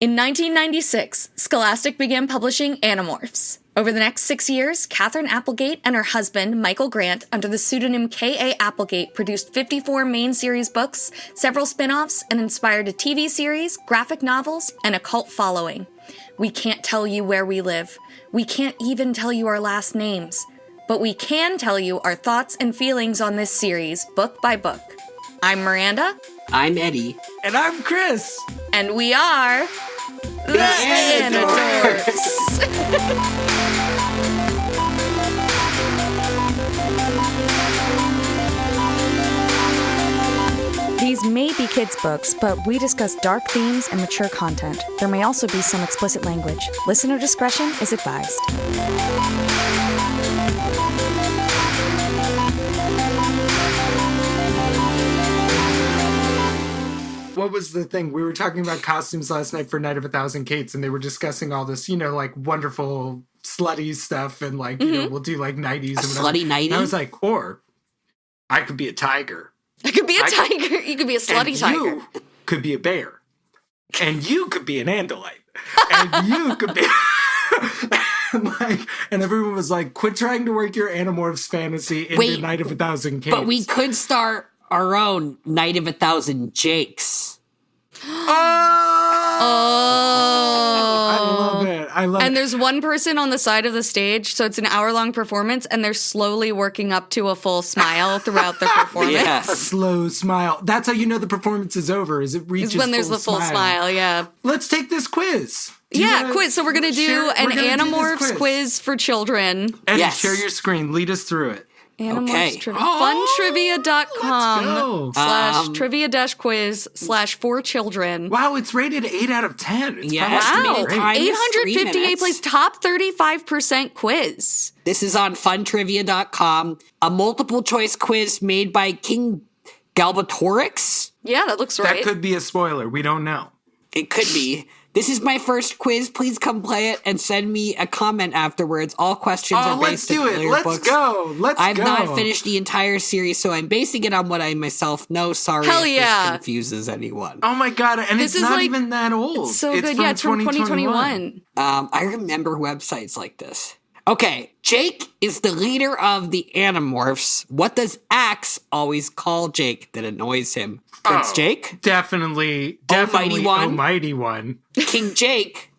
In 1996, Scholastic began publishing Animorphs. Over the next 6 years, Katherine Applegate and her husband, Michael Grant, under the pseudonym K.A. Applegate, produced 54 main series books, several spin-offs, and inspired a TV series, graphic novels, and a cult following. We can't tell you where we live. We can't even tell you our last names. But we can tell you our thoughts and feelings on this series, book by book. I'm Miranda. I'm Eddy. And I'm Chris. And we are... the Anidorks. These may be kids' books, but we discuss dark themes and mature content. There may also be some explicit language. Listener discretion is advised. What was the thing? We were talking about costumes last night for Night of a Thousand Kates, and they were discussing all this, like wonderful slutty stuff, and like, we'll do like 90s. A slutty 90s? And I was like, or I could be a tiger. I could be a tiger. You could be a slutty tiger. You could be a bear. And you could be an Andalite. And you could be... and everyone was like, quit trying to work your Animorphs fantasy into Night of a Thousand Kates. But we could start our own Night of a Thousand Jakes. I love it. And there's one person on the side of the stage, so it's an hour-long performance, and they're slowly working up to a full smile throughout the performance. Yeah. A slow smile. That's how you know the performance is over, is it reaches when there's the full smile, yeah. Let's take this quiz. Quiz. So we're going to do an Animorphs quiz for children. Eddie, share your screen. Lead us through it. Animorphs trivia. Funtrivia.com /trivia-quiz/4children. Wow, it's rated 8 out of 10. It's wow. 858 plays top 35% quiz. This is on funtrivia.com. A multiple choice quiz made by King Galbatorix. Yeah, that looks right. That could be a spoiler. We don't know. It could be. This is my first quiz. Please come play it and send me a comment afterwards. All questions are based on earlier books. Let's go. I've not finished the entire series, so I'm basing it on what I myself know. Sorry if this confuses anyone. Oh my god, and it's not even that old. It's so good. Yeah, it's from 2021. I remember websites like this. Okay, Jake is the leader of the Animorphs. What does Axe always call Jake that annoys him? Prince Jake? Definitely Almighty One. King Jake,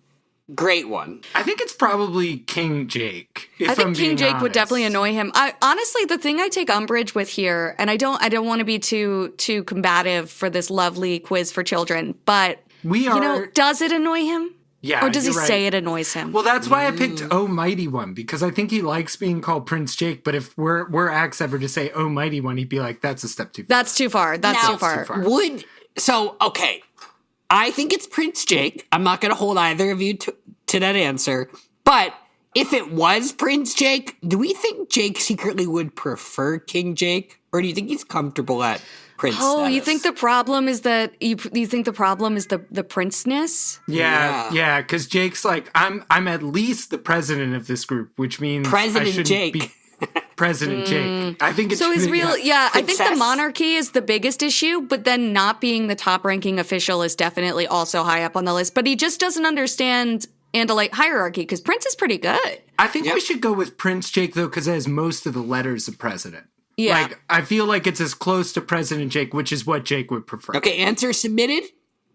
Great One. I think it's probably King Jake. I think King Jake would definitely annoy him. Honestly, the thing I take umbrage with here, and I don't want to be too combative for this lovely quiz for children, but does it annoy him? Yeah, or does he say it annoys him? Well, that's why I picked Oh Mighty One, because I think he likes being called Prince Jake, but if we're Axe ever to say Oh Mighty One, he'd be like, that's a step too far. That's too far. That's too far. Okay. I think it's Prince Jake. I'm not going to hold either of you to that answer. But if it was Prince Jake, do we think Jake secretly would prefer King Jake? Or do you think he's comfortable at Prince status? You think the problem is that you think the problem is the princeness? Yeah, because Jake's like, I'm at least the president of this group, which means President Jake. President Jake. I think it's so is real. Yeah, Princess? I think the monarchy is the biggest issue, but then not being the top-ranking official is definitely also high up on the list. But he just doesn't understand Andalite hierarchy because Prince is pretty good. I think we should go with Prince Jake though, because it has most of the letters of president. Yeah. Like, I feel like it's as close to President Jake, which is what Jake would prefer. Okay, answer submitted.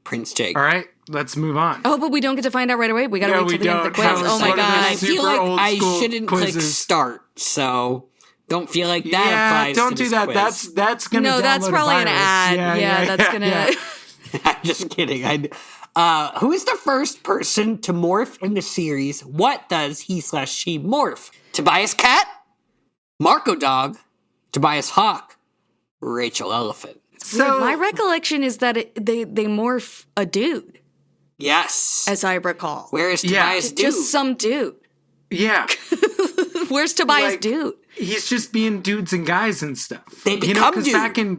Prince Jake. All right, let's move on. Oh, but we don't get to find out right away. We got to wait till the end of the quiz. Oh my god! I feel like I shouldn't click start, so don't feel like that applies. Don't to do that. Quiz. That's gonna. No, that's probably an ad. That's gonna. Yeah. I'm just kidding. Who is the first person to morph in the series? What does he/she morph? Tobias Cat, Marco Dog, Tobias Hawk, Rachel Elephant. So my recollection is that they morph a dude. Yes, as I recall. Where is Tobias dude? Just some dude. Yeah. Where's Tobias dude? He's just being dudes and guys and stuff. They become dude. Back in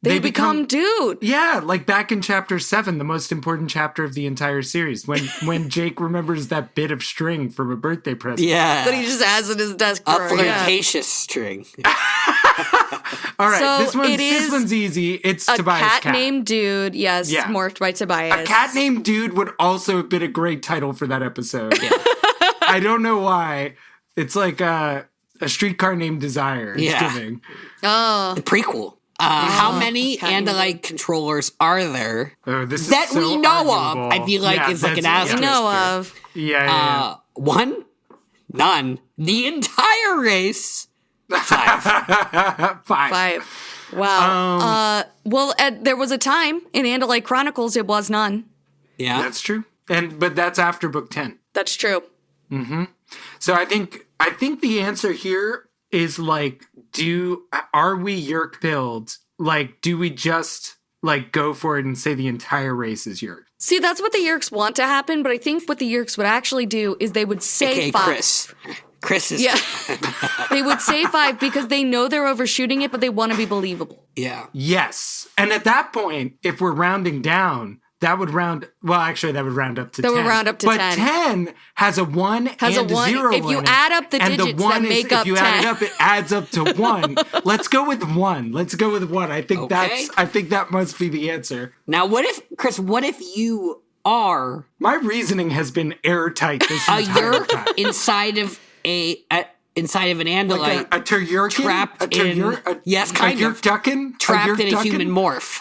They become dude. Yeah, like back in chapter 7, the most important chapter of the entire series, when Jake remembers that bit of string from a birthday present. Yeah. That he just has in his desk drawer. A flirtatious string. All right, So this one's easy. It's a Tobias cat named Dude. Yes, Yeah. morphed by Tobias. A cat named Dude would also have been a great title for that episode. Yeah. I don't know why. It's like a streetcar named Desire. It's giving. Oh. The prequel. How many Andalite controllers are there This is that so we know arguable. of? I feel like it's like an that's- asterisk. Know here. of. Yeah. One, none. The entire race, 5. 5. 5. Wow. Well, there was a time in Andalite Chronicles it was none. Yeah, That's true. But that's after book 10. That's true. So I think the answer here is like, are we Yerk build? Like, do we just like go for it and say the entire race is Yerk? See, that's what the Yerks want to happen, but I think what the Yerks would actually do is they would say AKA 5. Chris. Chris is Yeah. They would say 5 because they know they're overshooting it, but they want to be believable. yeah. Yes. And at that point, if we're rounding down, that would round up to 10. That would round up to but 10. 10 has a 1 Has a and a 1. 0 If you in it. add up the And digits the 1 that make is, up if you 10. add it up, it adds up to 1. Let's go with 1. I think Okay. I think that must be the answer. Now, what if you are My reasoning has been airtight this a entire Yerk time. inside of an Andalite, Like a Turyurkin? trapped a yes, kind a of Yerkduckin? trapped in a Yerkduckin? human morph.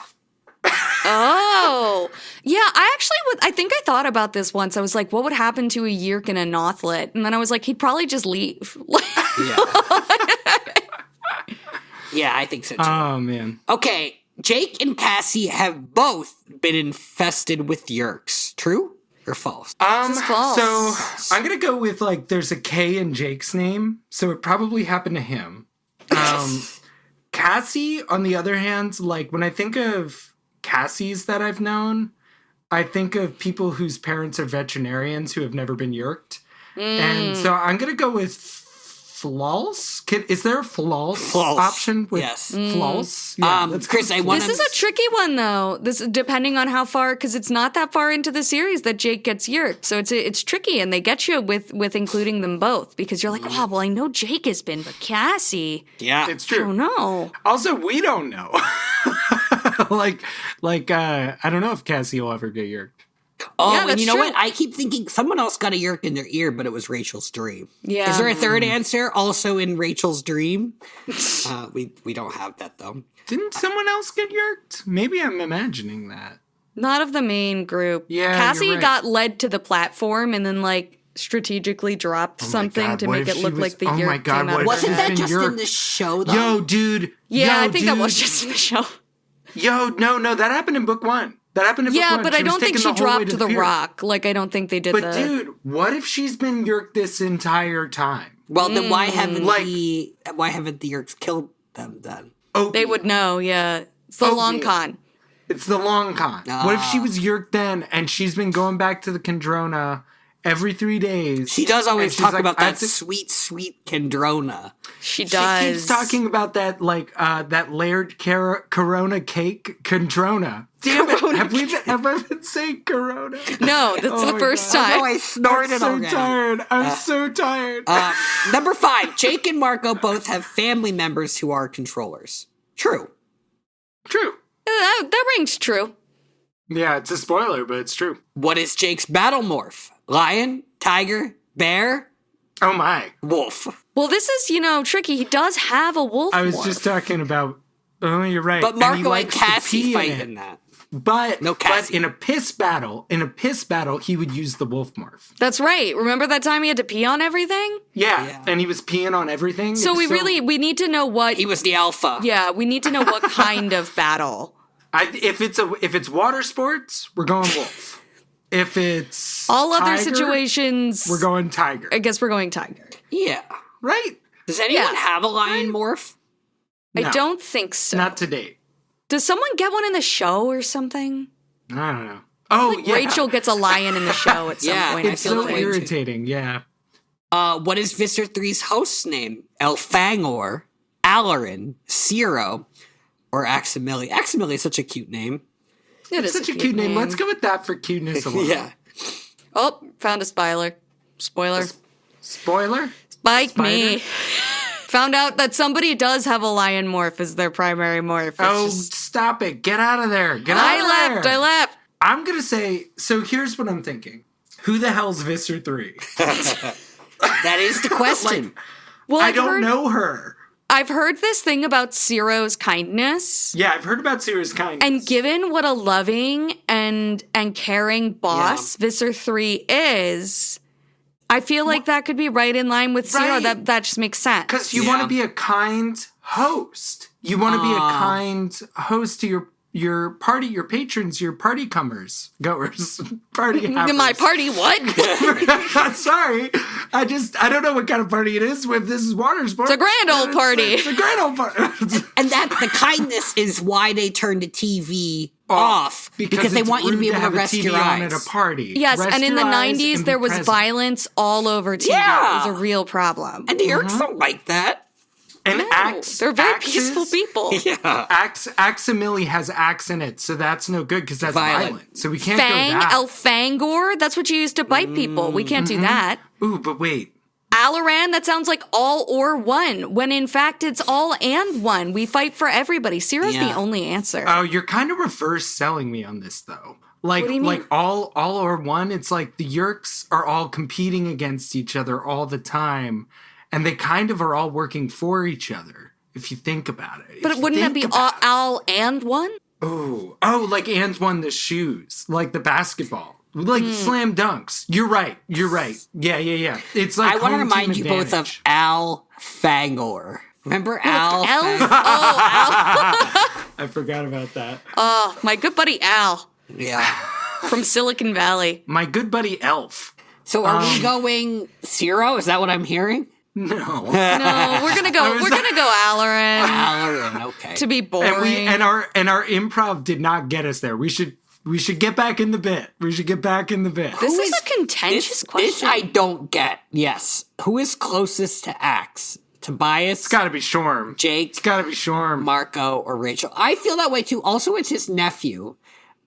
Oh. Yeah, I think I thought about this once. I was like, what would happen to a Yerk and a Nothlit? And then I was like, he'd probably just leave. Yeah. Yeah, I think so too. Oh, man. Okay, Jake and Cassie have both been infested with Yerks. True or false? This is false. So I'm gonna go with like there's a K in Jake's name, so it probably happened to him. Cassie, on the other hand, like when I think of Cassies that I've known, I think of people whose parents are veterinarians who have never been yerked. And so I'm gonna go with false. Is there a false option with Yes. false? Yeah, Chris, I want This is a tricky one, though. This is depending on how far, because it's not that far into the series that Jake gets yerked. So it's tricky, and they get you with including them both because you're like, oh, well, I know Jake has been, but Cassie, Yeah. it's I true. don't know. Also, we don't know. I don't know if Cassie will ever get yerked. Oh, Yeah, and that's you know true. what? I keep thinking someone else got a Yerk in their ear, but it was Rachel's dream. Yeah. Is there a third answer also in Rachel's dream? We don't have that though. Didn't someone else get yerked? Maybe I'm imagining that. Not of the main group. Yeah, Cassie you're right. got led to the platform and then like strategically dropped something God, to what make if it she look was- like the oh my yerk God, came what out if of Wasn't her she's that head. been just in yerked? the show though? Yo, dude. Yeah, Yo, I think that was dude. just in the show. Yo, no, that happened in book 1. That happened in book 1. Yeah, but I She was don't think taken she the whole way dropped to the pier. rock. Like, I don't think they did But the... dude, what if she's been yerked this entire time? Well, then why haven't Like- the Yerks killed them then? They would know, yeah. It's the Oh, long yeah. con. It's the long con. What if she was yerked then and she's been going back to the Kendrona every 3 days? She does always and she's talk like, about I that think- sweet, sweet Kendrona. She She does. keeps talking about that, like, that layered Corona cake, Kendrona. Damn it! Have I been saying Corona? No, that's Oh the my first God. time. I snorted I'm so already. tired. I'm so tired. Number 5, Jake and Marco both have family members who are controllers. True. True. That rings true. Yeah, it's a spoiler, but it's true. What is Jake's battle morph? Lion, tiger, bear, Oh my. wolf. Well, this is, tricky. He does have a wolf I was morph. just talking about. Oh, you're right. But And he Marco and likes to Cassie pee fight in in it. that. But No Cassie. in a piss battle, he would use the wolf morph. That's right. Remember that time he had to pee on everything? Yeah, and he was peeing on everything. So It was we need to know what... He was the alpha. Yeah, we need to know what kind of battle. if it's water sports, we're going wolf. If it's All other tiger, situations... we're going tiger. I guess we're going tiger. Yeah. Right? Does anyone Yeah. have a lion morph? I No. don't think so. Not to date. Does someone get one in the show or something? I don't know. Oh, yeah. Rachel gets a lion in the show at some Yeah, point. I It's feel so like. irritating. Yeah. What is Visser 3's host's name? Elfangor, Alarin, Ciro, or Aximili? Aximili is such a cute name. It is Such a cute name. Let's go with that for cuteness alone. Yeah. Oh, found a spoiler. Spoiler. Spoiler? Spike Spider? me. Found out that somebody does have a lion morph as their primary morph. Stop it. Get out of there. I left. I'm going to say, so here's what I'm thinking. Who the hell's Visser 3? That is the question. Well, I don't know her. I've heard this thing about Ciro's kindness. Yeah, I've heard about Ciro's kindness. And given what a loving and caring boss Visser 3 is, I feel like that could be right in line with Ciro. Right. That just makes sense. Because you want to be a kind host. You want to be a kind host to your party, your patrons, your party goers, party havers. My party what? Sorry. I don't know what kind of party it is with this is water sports. It's a grand old party. It's a grand old party. And that the kindness is why they turn the TV off because they want you to be able to rest your eyes at a party. Yes, Rest and in the your eyes 90s and there be was present. violence all over TV. Yeah. It was a real problem. and the Yerks don't like that. And They're very peaceful people. Yeah. Aximili has axe in it, so that's no good because that's violent. So we can't Fang, go that. Elfangor, that's what you use to bite people. We can't do that. Ooh, but wait. Alaran, that sounds like all or one, when in fact it's all and one. We fight for everybody. Ciro's the only answer. Oh, you're kind of reverse selling me on this though. Like, What do you mean? like all or one. It's like the Yerks are all competing against each other all the time, and they kind of are all working for each other. If you think about it. But wouldn't that be all and one? Oh, like and won the shoes, like the basketball. Like slam dunks. You're right. Yeah. It's like I want to home remind team you both of advantage. Al Fangor. Remember Al? Elf? Fangor? I forgot about that. Oh, my good buddy Al Yeah. from Silicon Valley. My good buddy Elf. So are we going Ciro? Is that what I'm hearing? No. No, we're gonna go Alaran Alarin, okay. to be boring. and our improv did not get us there. We should get back in the bit. This is a contentious question. This I don't get. Yes. Who is closest to Axe? Tobias? It's got to be Shorm. Jake? It's got to be Shorm. Marco or Rachel? I feel that way too. Also, it's his nephew.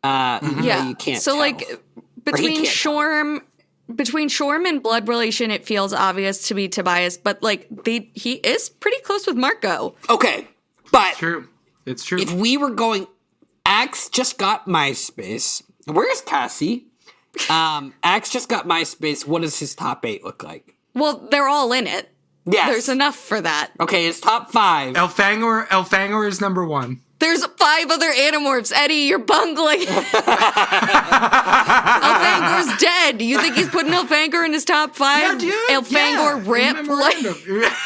Even though you can't So tell. like Or he can't between Shorm and blood relation, it feels obvious to be Tobias, but like he is pretty close with Marco. Okay, but True. It's true. if we were going, Axe just got MySpace. Where's Cassie? Axe just got MySpace. What does his top 8 look like? Well, they're all in it. Yes. There's enough for that. Okay, his top 5. Elfangor is number 1. There's 5 other Animorphs. Eddie, you're bungling. Elfangor's dead. You think he's putting Elfangor in his top 5? Yeah, dude. Elfangor rip.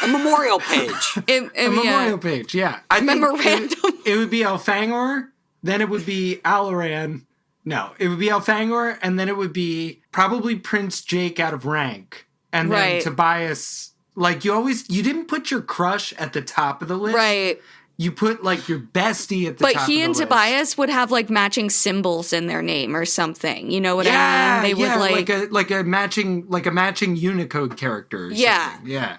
A memorial page. A memorial page, yeah. I think Memorandum. It would be Elfangor, then it would be Alaran. No, it would be Elfangor, and then it would be probably Prince Jake out of rank. And then Right. Tobias. Like, you didn't put your crush at the top of the list. Right. You put, like, your bestie at the But top of he the and list. Tobias would have like matching symbols in their name or something. You know what Yeah, I mean? They would like a matching Unicode character or Yeah. something. Yeah.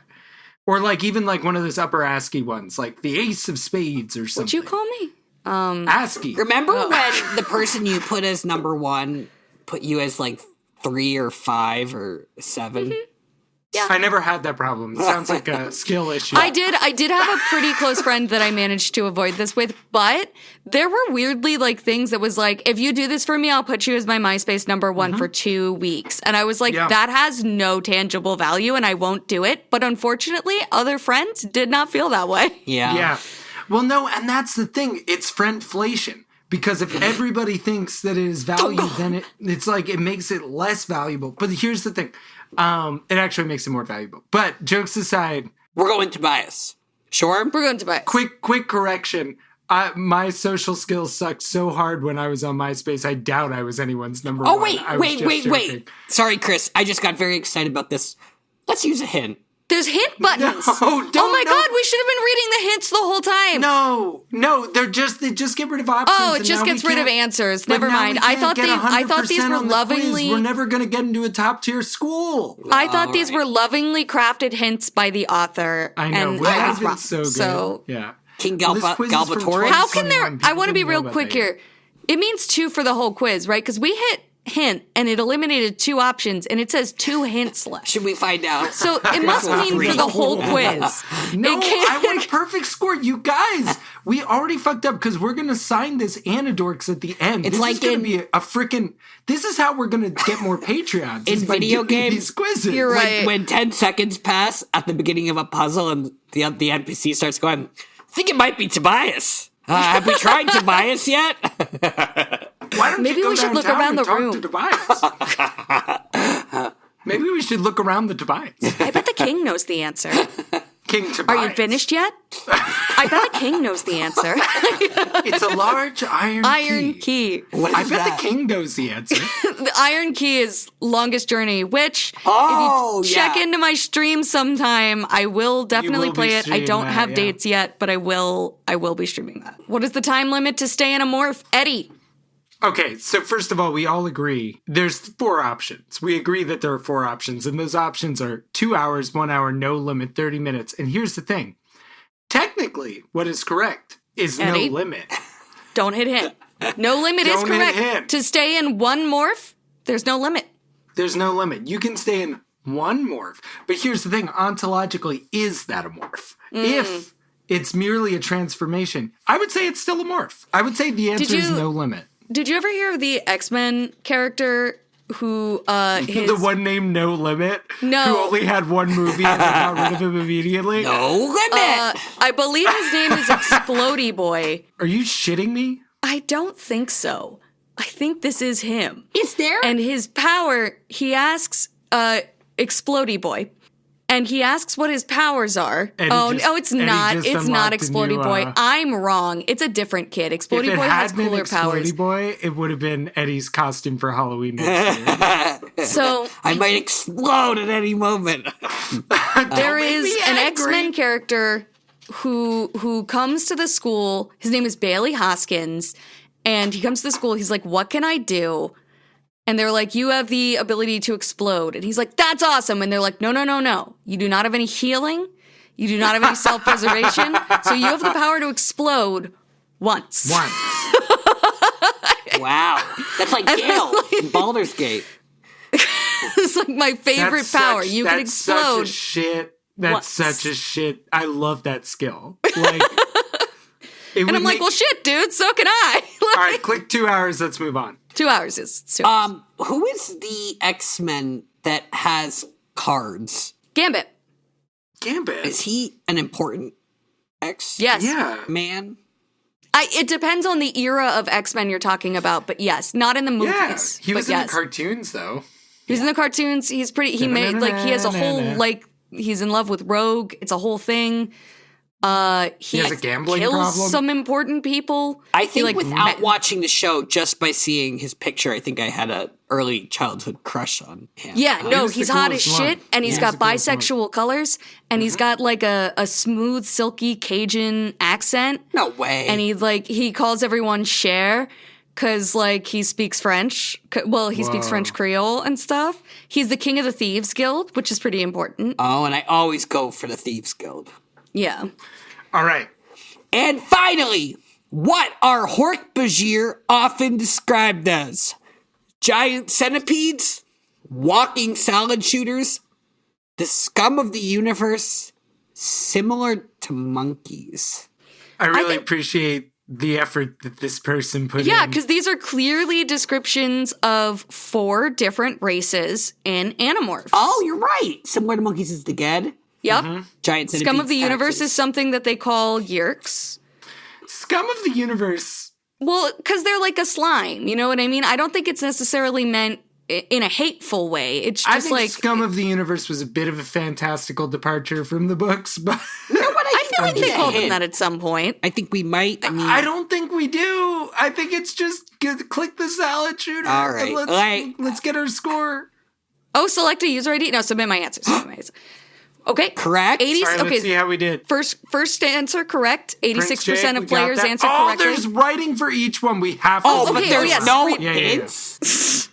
Or like even like one of those upper ASCII ones, like the Ace of Spades or something. What'd you call me? ASCII. Remember when the person you put as number 1 put you as like 3 or 5 or 7? I never had that problem. It sounds like a skill issue. I did have a pretty close friend that I managed to avoid this with, but there were weirdly like things that was like, if you do this for me, I'll put you as my MySpace number 1 for 2 weeks. And I was like, that has no tangible value and I won't do it. But unfortunately, other friends did not feel that way. Yeah. Yeah. Well, no, and that's the thing. It's friendflation. Because if everybody thinks that it is value, then it's like it makes it less valuable. But here's the thing. It actually makes it more valuable. But jokes aside, We're going Tobias. Sure? We're going to buy it. quick correction. My social skills sucked so hard when I was on MySpace. I doubt I was anyone's number 1. Oh, wait. Sorry, Chris. I just got very excited about this. Let's use a hint. There's hint buttons. No, oh my God, we should have been reading the hints the whole time. No, they just get rid of options. Oh, it and just now gets we rid of can't- answers. but Never now mind. we I can't thought get these 100% were on the quiz. lovingly. We're never going to get into a top tier school. I thought these were lovingly crafted hints by the author. I know. And Would I that was have been wrong. so good? So Yeah. King Well, this quiz is from Galbatorix? how can there? 2021. I want to be People real didn't know quick about that here. It means 2 for the whole quiz, right? Because we hit hint, and it eliminated 2 options, and it says 2 hints left. Should we find out? So it must mean for the whole quiz. No, I want a perfect score. You guys, we already fucked up because we're going to sign this Anidorks at the end. It's this like is going to be a freaking... This is how we're going to get more Patreons. In video games, these quizzes. You're right. When 10 seconds pass at the beginning of a puzzle and the NPC starts going, I think it might be Tobias. Have we tried Tobias yet? Why don't Maybe you go we should look downtown around and the room. talk to Tobias? Maybe we should look around the Tobias. I bet the king knows the answer. King Tobias. Are you finished yet? I bet the king knows the answer. It's a large iron key. I bet the king knows the answer. The iron key is Longest Journey, which if you check yeah. into my stream sometime, I will definitely will be play it. I streaming don't that, have yeah. dates yet, but I will be streaming that. What is the time limit to stay in a morph? Eddy. Okay, so first of all, we all agree there's 4 options. We agree that there are 4 options, and those options are 2 hours, 1 hour, no limit, 30 minutes. And here's the thing. Technically, what is correct is Eddy? no limit. Don't hit hint. No limit is Don't hit correct. hint. To stay in one morph, there's no limit. There's no limit. You can stay in one morph. But here's the thing. Ontologically, is that a morph? If it's merely a transformation, I would say it's still a morph. I would say the answer is no limit. Did you ever hear of the X-Men character who The one named No Limit? No. Who only had one movie and they got rid of him immediately? No limit. I believe his name is Explodey Boy. Are you shitting me? I don't think so. I think this is him. Is there? And his power, he asks Explodey Boy. And he asks what his powers are. And It's not. just It's not unlocked a Explodey new, Boy. I'm wrong. It's a different kid. Explodey If it Boy has had been cooler powers. Explodey Boy, it would have been Eddie's costume for Halloween next year. So I might explode at any moment. there make is me an angry. X-Men character who comes to the school. His name is Bailey Hoskins. And he comes to the school. He's like, what can I do? And they're like, you have the ability to explode. And he's like, that's awesome. And they're like, no. You do not have any healing. You do not have any self-preservation. So you have the power to explode once. Wow. That's like Gale in Baldur's Gate. It's like my favorite power. You can explode. That's once. such a shit. I love that skill. Like, And I'm like, well, shit, dude, so can I. All right, click 2 hours. Let's move on. 2 hours is 2 hours. Who is the X-Men that has cards? Gambit. Gambit. Is he an important X? Yes. Yeah. Man? It depends on the era of X-Men you're talking about, but yes, not in the movies. Yeah. He was but in yes. the cartoons, though. He's in the cartoons. He's pretty. He made he has a whole he's in love with Rogue. It's a whole thing. He has a gambling kills problem? some important people. I think He, without watching the show, just by seeing his picture, I think I had an early childhood crush on him. Yeah, no, was the he's hot as coolest one. shit, and he's Yeah, got he's the coolest one. bisexual colors, and he's got like a smooth, silky Cajun accent. No way. And he calls everyone Cher because he speaks French. Well, he speaks French Creole and stuff. He's the king of the Thieves Guild, which is pretty important. Oh, and I always go for the Thieves Guild. Yeah. All right. And finally, what are Hork-Bajir often described as? Giant centipedes? Walking salad shooters? The scum of the universe? Similar to monkeys? I really appreciate the effort that this person put in. Yeah, because these are clearly descriptions of 4 different races in Animorphs. Oh, you're right. Similar to monkeys is the Ged. Yep. Giant centipedes. Scum of the Universe taxes. is something that they call Yerks. Scum of the universe. Well, because they're like a slime, you know what I mean? I don't think it's necessarily meant in a hateful way. It's I just think Scum of the Universe was a bit of a fantastical departure from the books, but I feel like they called them hint. that at some point. I think we might. I mean, I don't think we do. I think it's just click the salad shooter. All right. And let's get our score. Oh, select a user ID? No, submit my answer. Okay. Correct. 80s. All right, okay. let's see how we did. First answer correct. 86% Jake, we of got players that. answer Oh, correctly. there's writing for each one. We have to. Oh, but okay, there's yes. no Yeah. hints.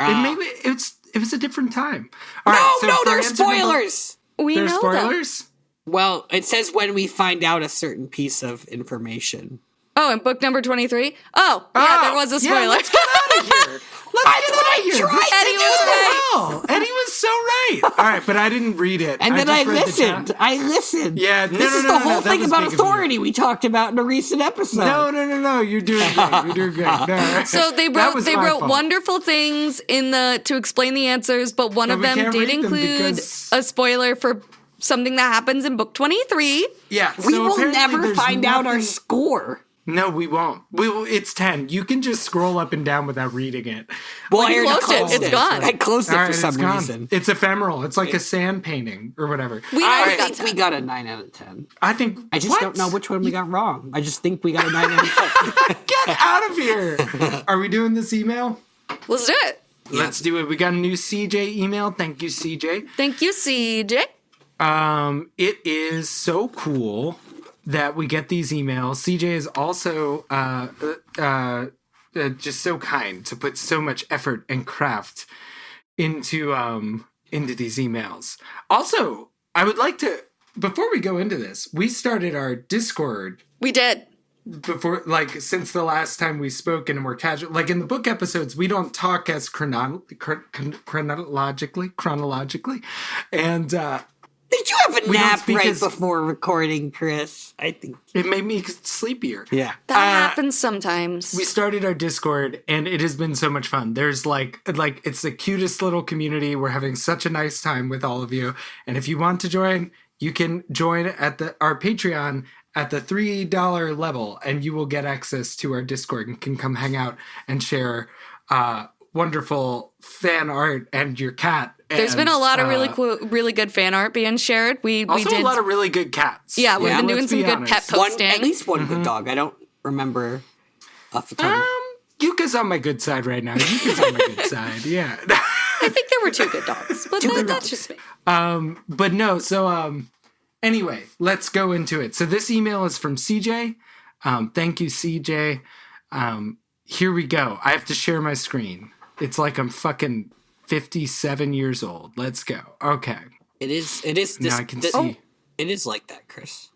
Maybe it was a different time. All right, so No, for there's answer number- spoilers. We There's know them. spoilers? Well, it says when we find out a certain piece of information. Oh, and book number 23? Oh, yeah, there was a spoiler. Yeah, let's get out of here. Eddie was right. Oh, Eddie was so right. All right, but I didn't read it. And then I just read the listened. chat. I listened. Yeah, this is the whole that thing was about big of you. authority we talked about in a recent episode. No. You're doing great. You're doing great. No. So they That wrote was my fault. wonderful things to explain the answers, but one of we them can't did read them include because- a spoiler for something that happens in book 23. Yeah, We so will apparently never there's find out our nothing- score. No, we won't. We will. It's 10. You can just scroll up and down without reading it. Well, you I already closed it. closed It's gone. I closed it All for right, some it's gone. reason. It's ephemeral. It's like a sand painting or whatever. We I already got think 10. we got a 9 out of 10. I think. I just what? don't know which one we got wrong. I just think we got a 9 out of 10. Get out of here. Are we doing this email? Let's do it. Let's do it. We got a new CJ email. Thank you, CJ. Thank you, CJ. It is so cool that we get these emails. CJ is also just so kind to put so much effort and craft into these emails. Also, I would like to, before we go into this, we started our Discord We did. before, like, since the last time we spoke, and we're casual. Like in the book episodes, we don't talk as chronologically, and Did you have a don't nap speak right as- before recording, Chris? I think. it made me sleepier. Yeah. That happens sometimes. We started our Discord, and it has been so much fun. There's like it's the cutest little community. We're having such a nice time with all of you. And if you want to join, you can join at our Patreon at the $3 level, and you will get access to our Discord and can come hang out and share wonderful fan art and your cat. There's been a lot of really cool, really good fan art being shared. We Also did a lot of really good cats. Yeah, we've been doing let's some be good honest. pet posting. At least one good dog. I don't remember off the top. Yuka's on my good side right now. Yuka's on my good side. Yeah. I think there were 2 good dogs, but that's just me. But no, so anyway, let's go into it. So this email is from CJ. Thank you, CJ. Here we go. I have to share my screen. It's like I'm fucking 57 years old. Let's go. Okay. It is. This, Now I can see. It is like that, Chris.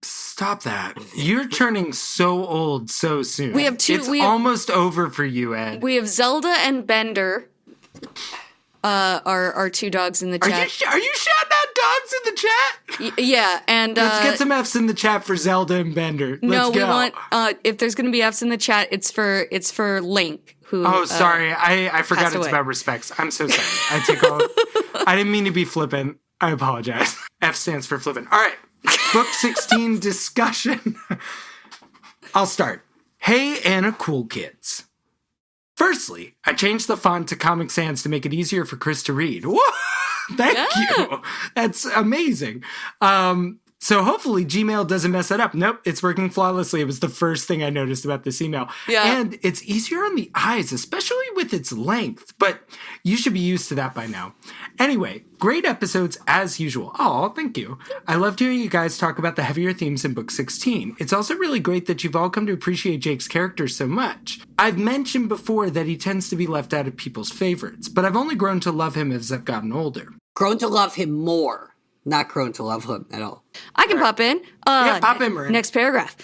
Stop that. You're turning so old so soon. We have two- It's we have- almost over for you, Ed. We have Zelda and Bender, our 2 dogs in the Are chat. you shouting out dogs in the chat? Yeah, and Let's get some F's in the chat for Zelda and Bender. Let's no, we go. want if there's going to be F's in the chat, it's for Link. Who? Oh, sorry. I forgot passed it's away. about respects. I'm so sorry. I take all. I didn't mean to be flippant. I apologize. F stands for flippant. All right. Book 16 discussion. I'll start. Hey, Anna Cool Kids. Firstly, I changed the font to Comic Sans to make it easier for Chris to read. Whoa! Thank you. That's amazing. So hopefully Gmail doesn't mess that up. Nope, it's working flawlessly. It was the first thing I noticed about this email. Yeah. And it's easier on the eyes, especially with its length, but you should be used to that by now. Anyway, great episodes as usual. Oh, thank you. I loved hearing you guys talk about the heavier themes in book 16. It's also really great that you've all come to appreciate Jake's character so much. I've mentioned before that he tends to be left out of people's favorites, but I've only grown to love him as I've gotten older. Grown to love him more, not grown to love him at all. I can pop in. Yeah, pop in, Marin. Next paragraph.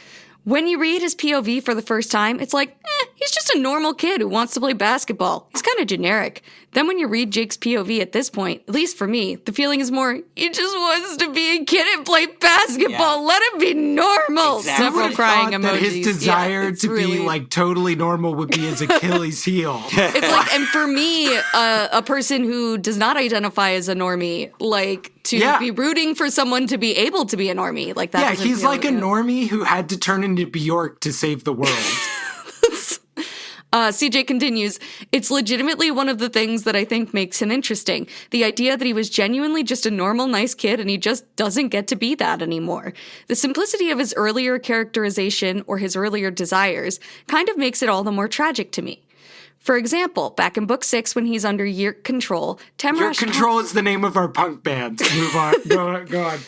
When you read his POV for the first time, it's like, he's just a normal kid who wants to play basketball. He's kind of generic. Then when you read Jake's POV at this point, at least for me, the feeling is more, he just wants to be a kid and play basketball. Yeah. Let him be normal. Exactly. Several Would've crying thought emojis. that his desire it's to really- be like totally normal would be his Achilles heel. It's like, and for me, a person who does not identify as a normie, like to Yeah. be rooting for someone to be able to be a normie, like that. Yeah, doesn't he's feel- like a normie who had to turn into Bjork to save the world. CJ continues, it's legitimately one of the things that I think makes him interesting. The idea that he was genuinely just a normal, nice kid and he just doesn't get to be that anymore. The simplicity of his earlier characterization or his earlier desires kind of makes it all the more tragic to me. For example, back in book 6 when he's under Yeerk control, Your Temrash Control is the name of our punk band. Move on. Go on.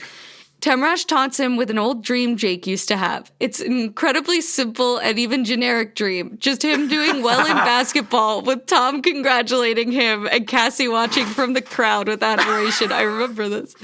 Temrash taunts him with an old dream Jake used to have. It's an incredibly simple and even generic dream. Just him doing well in basketball with Tom congratulating him and Cassie watching from the crowd with admiration. I remember this.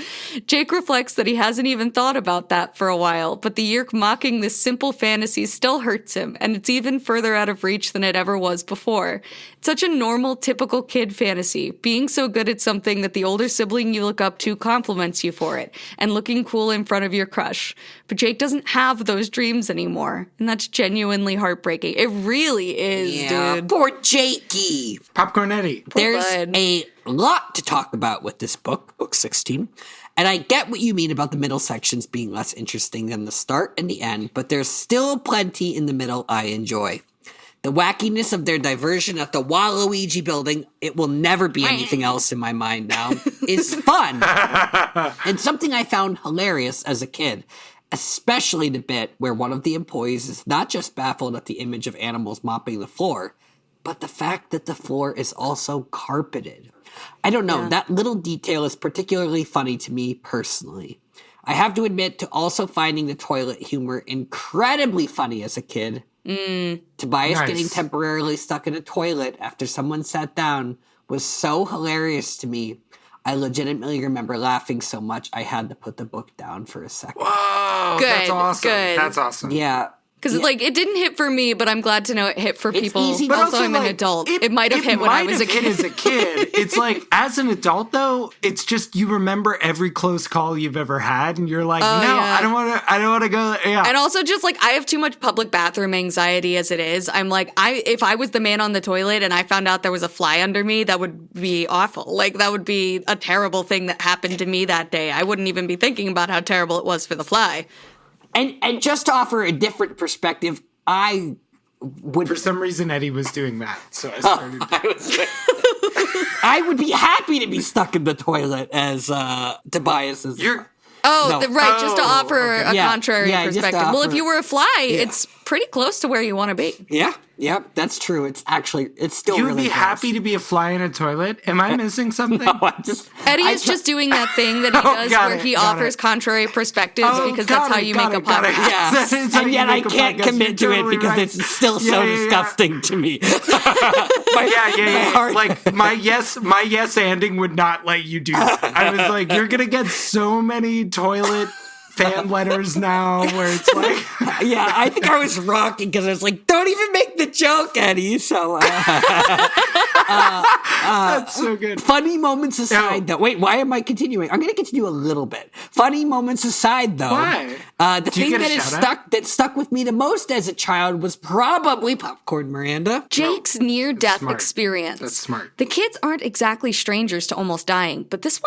Jake reflects that he hasn't even thought about that for a while, but the Yeerk mocking this simple fantasy still hurts him, and it's even further out of reach than it ever was before. It's such a normal, typical kid fantasy, being so good at something that the older sibling you look up to compliments you for it, and looking cool in front of your crush. But Jake doesn't have those dreams anymore, and that's genuinely heartbreaking. It really is, dude. Poor Jakey. Popcorn Eddy. There's a lot to talk about with this book, book 16. And I get what you mean about the middle sections being less interesting than the start and the end, but there's still plenty in the middle I enjoy. The wackiness of their diversion at the Waluigi building, it will never be anything else in my mind now, is fun. And something I found hilarious as a kid, especially the bit where one of the employees is not just baffled at the image of animals mopping the floor, but the fact that the floor is also carpeted. I don't know, that little detail is particularly funny to me personally. I have to admit to also finding the toilet humor incredibly funny as a kid. Tobias getting temporarily stuck in a toilet after someone sat down was so hilarious to me. I legitimately remember laughing so much I had to put the book down for a second. Whoa, Good, that's awesome. good. That's awesome. Yeah. Because, it didn't hit for me, but I'm glad to know it hit for people. easy, But also, also, I'm an adult. It might have hit when I was a kid. It might have hit as a kid. It's like, as an adult, though, it's just you remember every close call you've ever had, and you're like, I don't want to go. Yeah. And also, just I have too much public bathroom anxiety as it is. I'm like, if I was the man on the toilet and I found out there was a fly under me, that would be awful. That would be a terrible thing that happened to me that day. I wouldn't even be thinking about how terrible it was for the fly. And just to offer a different perspective, I would... For some reason, Eddy was doing that, so I started... I would be happy to be stuck in the toilet as Tobias is... Just to offer a contrary perspective. Well, if you were a fly, it's pretty close to where you want to be. Yeah, that's true. It's still You really would be close. happy to be a fly in a toilet? Am I missing something? Eddie is just doing that thing that he does where he offers contrary perspectives because that's how you make a podcast. Yeah. And yet I can't commit to it because it's still so disgusting to me. Like my yes ending would not let you do that. I was like, you're gonna get so many toilet fan letters now where it's like I think I was rocking because I was like, don't even make the joke, Eddie. So that's so good. Funny moments aside, though. Wait, why am I continuing? I'm going to continue a little bit. Funny moments aside, though. Why? The thing that stuck with me the most as a child was probably Popcorn Miranda. Jake's near-death experience. That's smart. The kids aren't exactly strangers to almost dying, but this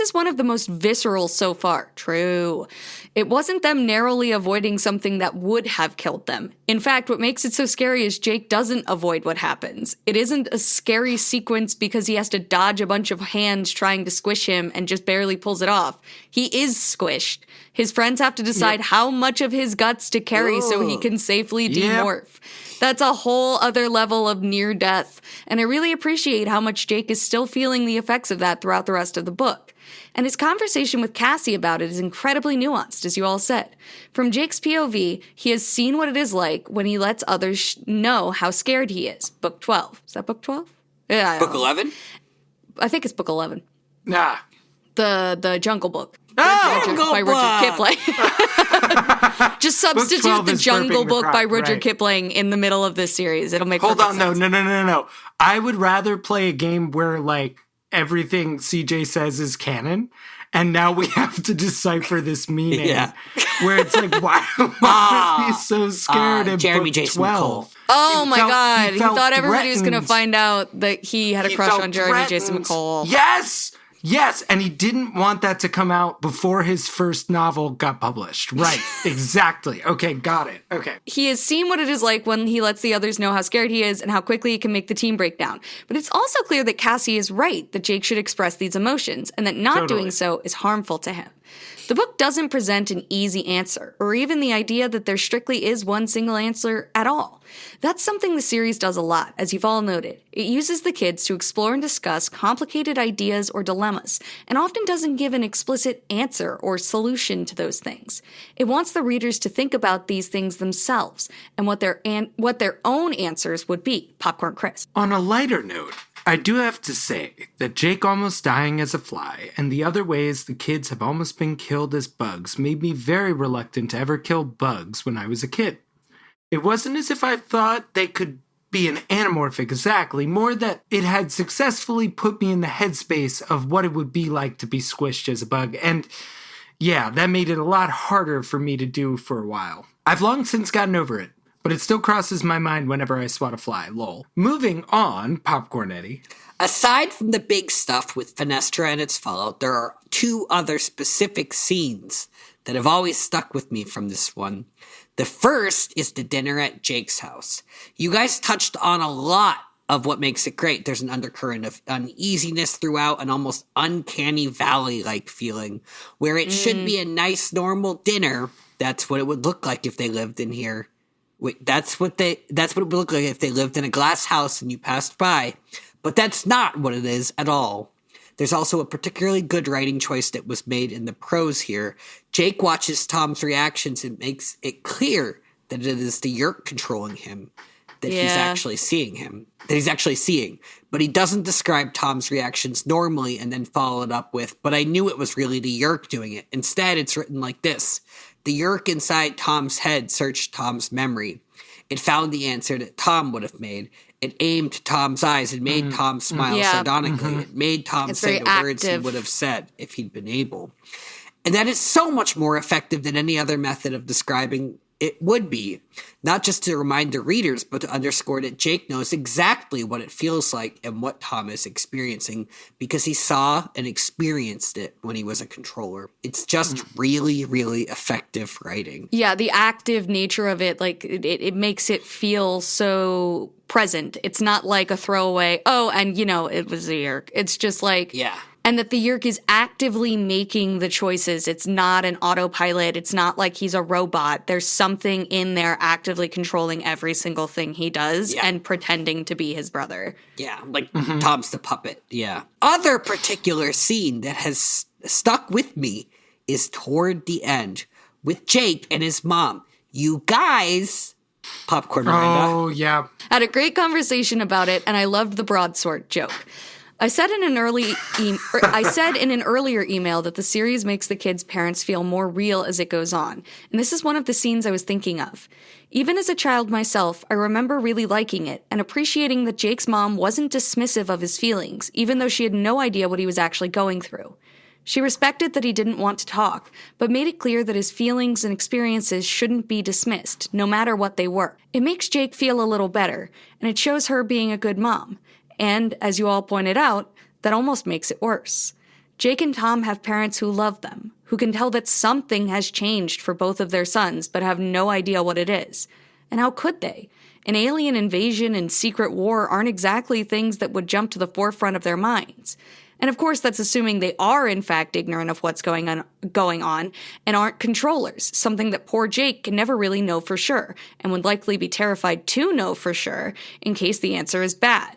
is one of the most visceral so far. True. It wasn't them narrowly avoiding something that would have killed them. In fact, what makes it so scary is Jake doesn't avoid what happens. It isn't a scary sequence because he has to dodge a bunch of hands trying to squish him and just barely pulls it off. He is squished. His friends have to decide how much of his guts to carry so he can safely demorph. That's a whole other level of near death, and I really appreciate how much Jake is still feeling the effects of that throughout the rest of the book. And his conversation with Cassie about it is incredibly nuanced, as you all said. From Jake's POV, he has seen what it is like when he lets others know how scared he is. Book 12. Is that book 12? Yeah. Book 11? I think it's book 11. Nah. The Jungle Book. By Rudyard Kipling. Just substitute the Jungle Book by Rudyard Kipling in the middle of this series. It'll make Hold on, sense. no. I would rather play a game where everything CJ says is canon, and now we have to decipher this meaning. Yeah. Where it's like, why was he so scared of Jeremy book Jason 12? Oh my God. He thought everybody was going to threatened. find out that he had a crush on Jeremy Jason McCall. Yes, and he didn't want that to come out before his first novel got published. Right, exactly. Okay, got it. Okay. He has seen what it is like when he lets the others know how scared he is and how quickly he can make the team break down. But it's also clear that Cassie is right, that Jake should express these emotions, and that not doing so is harmful to him. The book doesn't present an easy answer, or even the idea that there strictly is one single answer at all. That's something the series does a lot, as you've all noted. It uses the kids to explore and discuss complicated ideas or dilemmas, and often doesn't give an explicit answer or solution to those things. It wants the readers to think about these things themselves, and what their own answers would be. Popcorn Chris. On a lighter note, I do have to say that Jake almost dying as a fly and the other ways the kids have almost been killed as bugs made me very reluctant to ever kill bugs when I was a kid. It wasn't as if I thought they could be an animorph exactly, more that it had successfully put me in the headspace of what it would be like to be squished as a bug, and yeah, that made it a lot harder for me to do for a while. I've long since gotten over it, but it still crosses my mind whenever I swat a fly, lol. Moving on, Popcorn Eddy. Aside from the big stuff with Fenestra and its fallout, there are two other specific scenes that have always stuck with me from this one. The first is the dinner at Jake's house. You guys touched on a lot of what makes it great. There's an undercurrent of uneasiness throughout, an almost uncanny valley-like feeling, where it should be a nice, normal dinner. That's what it would look like if they lived in here. Wait, that's what it would look like if they lived in a glass house and you passed by. But that's not what it is at all. There's also a particularly good writing choice that was made in the prose here. Jake watches Tom's reactions and makes it clear that it is the Yeerk controlling him, that he's actually seeing. But he doesn't describe Tom's reactions normally and then follow it up with, but I knew it was really the Yeerk doing it. Instead, it's written like this. The Yeerk inside Tom's head searched Tom's memory. It found the answer that Tom would have made. It aimed to Tom's eyes and made Tom smile sardonically. It made Tom say the words he would have said if he'd been able. And that is so much more effective than any other method of describing it would be, not just to remind the readers, but to underscore that Jake knows exactly what it feels like and what Tom is experiencing because he saw and experienced it when he was a controller. It's just really, really effective writing. Yeah, the active nature of it, like, it makes it feel so present. It's not like a throwaway, oh, and, it was a Yeerk. It's just like... Yeah. And that the Yeerk is actively making the choices. It's not an autopilot. It's not like he's a robot. There's something in there actively controlling every single thing he does and pretending to be his brother. Yeah, like Tom's the puppet. Yeah. Other particular scene that has stuck with me is toward the end with Jake and his mom. You guys... Popcorn Miranda. Oh, yeah. Had a great conversation about it, and I loved the broadsword joke. I said in an earlier email that the series makes the kids' parents feel more real as it goes on, and this is one of the scenes I was thinking of. Even as a child myself, I remember really liking it and appreciating that Jake's mom wasn't dismissive of his feelings, even though she had no idea what he was actually going through. She respected that he didn't want to talk, but made it clear that his feelings and experiences shouldn't be dismissed, no matter what they were. It makes Jake feel a little better, and it shows her being a good mom. And, as you all pointed out, that almost makes it worse. Jake and Tom have parents who love them, who can tell that something has changed for both of their sons, but have no idea what it is. And how could they? An alien invasion and secret war aren't exactly things that would jump to the forefront of their minds. And of course, that's assuming they are in fact ignorant of what's going on and aren't controllers, something that poor Jake can never really know for sure, and would likely be terrified to know for sure in case the answer is bad.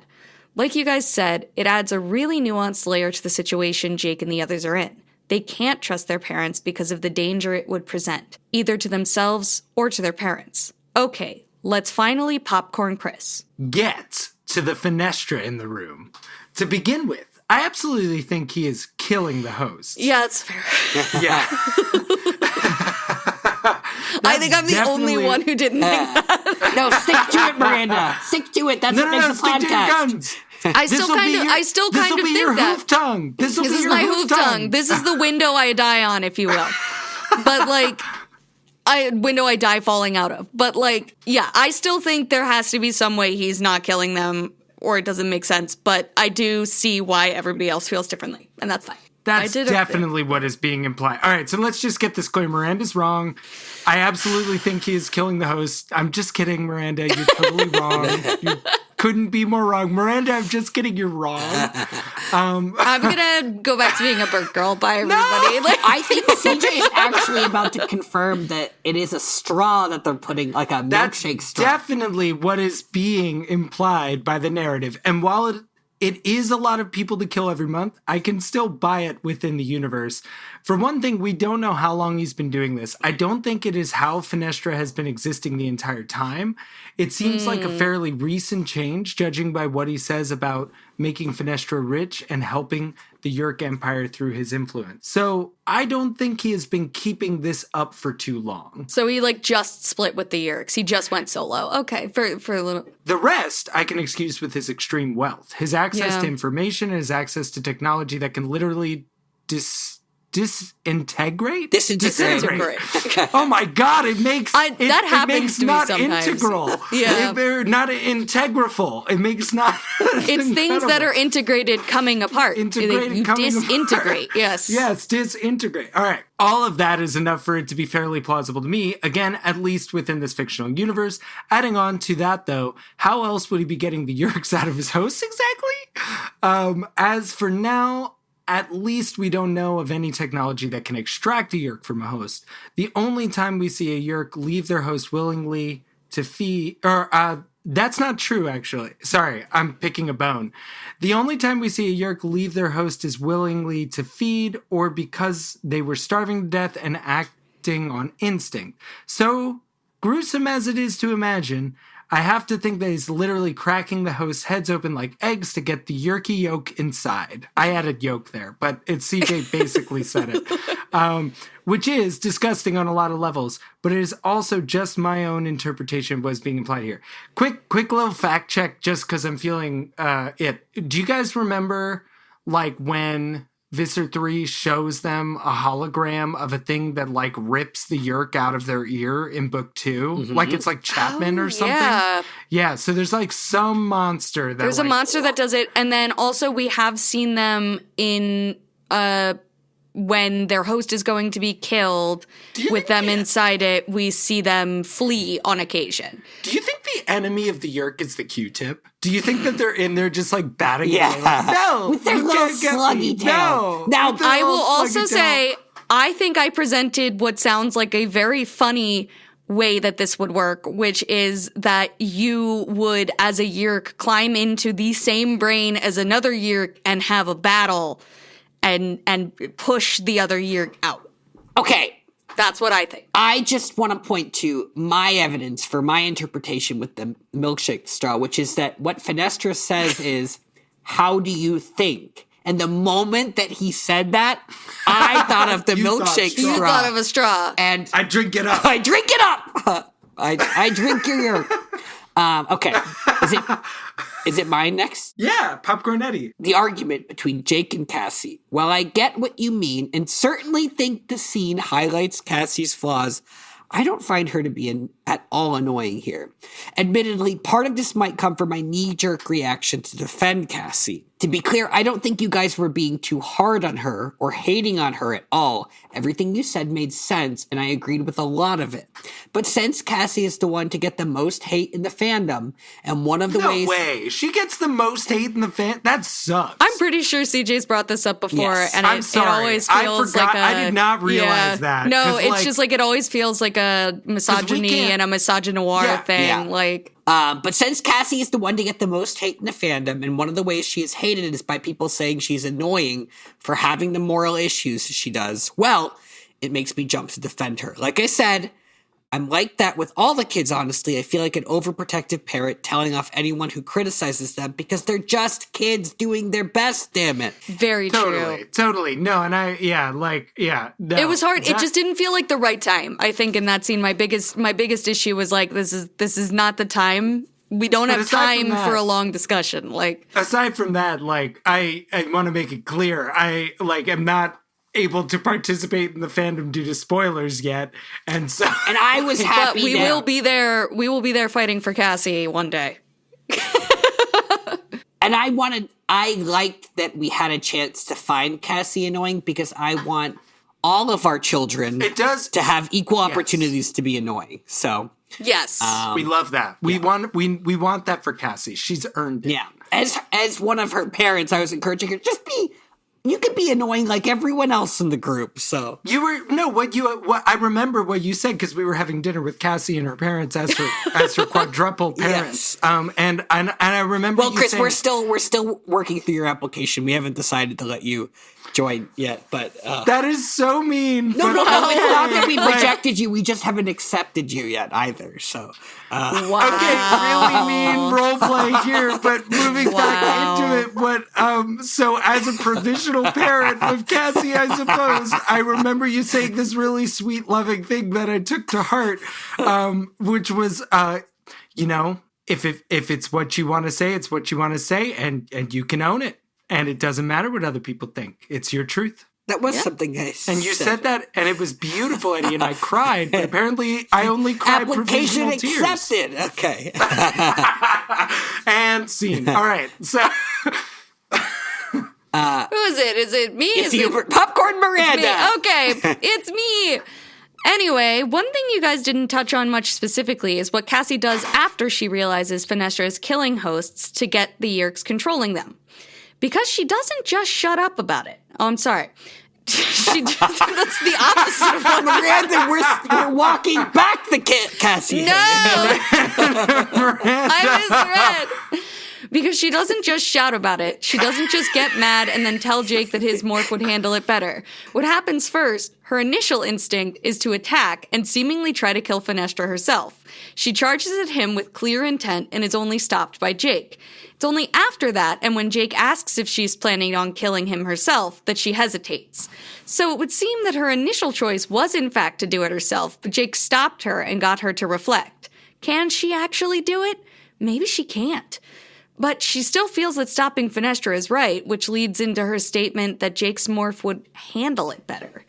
Like you guys said, it adds a really nuanced layer to the situation Jake and the others are in. They can't trust their parents because of the danger it would present, either to themselves or to their parents. Okay, let's finally popcorn Chris. Get to the Fenestra in the room. To begin with, I absolutely think he is killing the host. Yeah, that's fair. Yeah. I think I'm the only one who didn't think that. No, stick to it, Miranda. Stick to it. That's what makes a podcast. Stick to your guns. I still kind of think that. This'll be your hoof tongue. This is my hoof tongue. This is the window I die on, if you will. But window I die falling out of. But yeah, I still think there has to be some way he's not killing them, or it doesn't make sense. But I do see why everybody else feels differently, and that's fine. That's definitely what is being implied. All right, so let's just get this clear. Miranda's wrong. I absolutely think he is killing the host. I'm just kidding, Miranda. You're totally wrong. You're couldn't be more wrong. Miranda, I'm just kidding. You're wrong. I'm gonna go back to being a bird girl. Bye, everybody. No! I think CJ is actually about to confirm that it is a straw that they're putting, like a milkshake straw. Definitely what is being implied by the narrative. And while it is a lot of people to kill every month, I can still buy it within the universe. For one thing, we don't know how long he's been doing this. I don't think it is how Fenestra has been existing the entire time. It seems like a fairly recent change, judging by what he says about making Fenestra rich and helping the Yeerk Empire through his influence. So I don't think he has been keeping this up for too long. So he just split with the Yeerks. He just went solo. Okay, for a little. The rest I can excuse with his extreme wealth, his access to information, and his access to technology that can literally disintegrate. Oh my God! It makes that happens to me sometimes. Integral. They're not integraful. It makes not. It's things that are integrated coming apart. You disintegrate. Yes. Yes, disintegrate. All right. All of that is enough for it to be fairly plausible to me. Again, at least within this fictional universe. Adding on to that, though, how else would he be getting the Yeerks out of his host exactly? As for now, at least we don't know of any technology that can extract a Yeerk from a host. The only time we see a Yeerk leave their host willingly to feed, that's not true, actually. Sorry, I'm picking a bone. The only time we see a Yeerk leave their host is willingly to feed or because they were starving to death and acting on instinct. So, gruesome as it is to imagine, I have to think that he's literally cracking the host's heads open like eggs to get the Yeerky yolk inside. I added yolk there, but CJ basically said it. Which is disgusting on a lot of levels, but it is also just my own interpretation of what's being implied here. Quick little fact check, just because I'm feeling it. Do you guys remember, when Visser 3 shows them a hologram of a thing that rips the Yeerk out of their ear in book 2? Mm-hmm. It's Chapman or something. Yeah, so there's some monster that there's a monster that does it, and then also we have seen them in when their host is going to be killed with them inside it, we see them flee on occasion. Do you think the enemy of the Yeerk is the Q-tip? Do you think that they're in there just batting away? No! With their little sluggy tail. No! Now, I will also say, I think I presented what sounds like a very funny way that this would work, which is that you would, as a Yeerk, climb into the same brain as another Yeerk and have a battle and push the other Yeerk out. Okay. That's what I think. I just want to point to my evidence for my interpretation with the milkshake straw, which is that what Fenestra says is, how do you think? And the moment that he said that, I thought of the milkshake straw. You thought of a straw. And I drink it up. I drink it up. I drink your Yeerk. Okay. Is it mine next? Yeah, Popcorn Eddy. The argument between Jake and Cassie. While I get what you mean and certainly think the scene highlights Cassie's flaws, I don't find her to be at all annoying here. Admittedly, part of this might come from my knee-jerk reaction to defend Cassie. To be clear, I don't think you guys were being too hard on her or hating on her at all. Everything you said made sense, and I agreed with a lot of it. But since Cassie is the one to get the most hate in the fandom, and one of the ways— No way! She gets the most hate in the fandom? That sucks. I'm pretty sure CJ's brought this up before, and it always feels I did not realize that. No, it's just it always feels like a misogyny and a misogynoir thing. Yeah. But since Cassie is the one to get the most hate in the fandom, and one of the ways she is hated is by people saying she's annoying for having the moral issues she does, well, it makes me jump to defend her. Like I said, I'm like that with all the kids, honestly. I feel like an overprotective parent telling off anyone who criticizes them because they're just kids doing their best, damn it. Very true. Totally. No, and no. It was hard. It just didn't feel like the right time, I think, in that scene. My biggest issue was this is not the time. We don't have time for a long discussion. Aside from that, I want to make it clear, I am not able to participate in the fandom due to spoilers yet, and I was happy. But we will be there. We will be there fighting for Cassie one day. And I liked that we had a chance to find Cassie annoying because I want all of our children to have equal opportunities to be annoying. So Yes. We love that. We want that for Cassie. She's earned it. Yeah. As one of her parents, I was encouraging her, you could be annoying like everyone else in the group, so. What I remember what you said, because we were having dinner with Cassie and her parents as her quadruple parents. Yes. And I remember Chris, saying, we're still working through your application. We haven't decided to let you join yet, but that is so mean. No, it's not that we rejected you. We just haven't accepted you yet either. So, wow. Okay, really mean role play here. But moving back into it, so as a provisional parent of Cassie, I suppose I remember you saying this really sweet, loving thing that I took to heart, which was, if it's what you want to say, it's what you want to say, and you can own it. And it doesn't matter what other people think. It's your truth. that was something I said. And you said that, and it was beautiful, Eddie, and I cried. But apparently, I only cried application provisional tears. accepted. Okay. And scene. All right. So, Who is it? Is it me? It's is you, it Popcorn Miranda. me? Okay, it's me. Anyway, one thing you guys didn't touch on much specifically is what Cassie does after she realizes Fenestra is killing hosts to get the Yeerks controlling them. Because she doesn't just shut up about it. Oh, I'm sorry. That's the opposite of what Miranda, we're walking back the Cassie. No! I misread. Because she doesn't just shout about it. She doesn't just get mad and then tell Jake that his morph would handle it better. What happens first, her initial instinct is to attack and seemingly try to kill Fenestra herself. She charges at him with clear intent and is only stopped by Jake. It's only after that, and when Jake asks if she's planning on killing him herself, that she hesitates. So it would seem that her initial choice was in fact to do it herself, but Jake stopped her and got her to reflect. Can she actually do it? Maybe she can't. But she still feels that stopping Fenestra is right, which leads into her statement that Jake's morph would handle it better.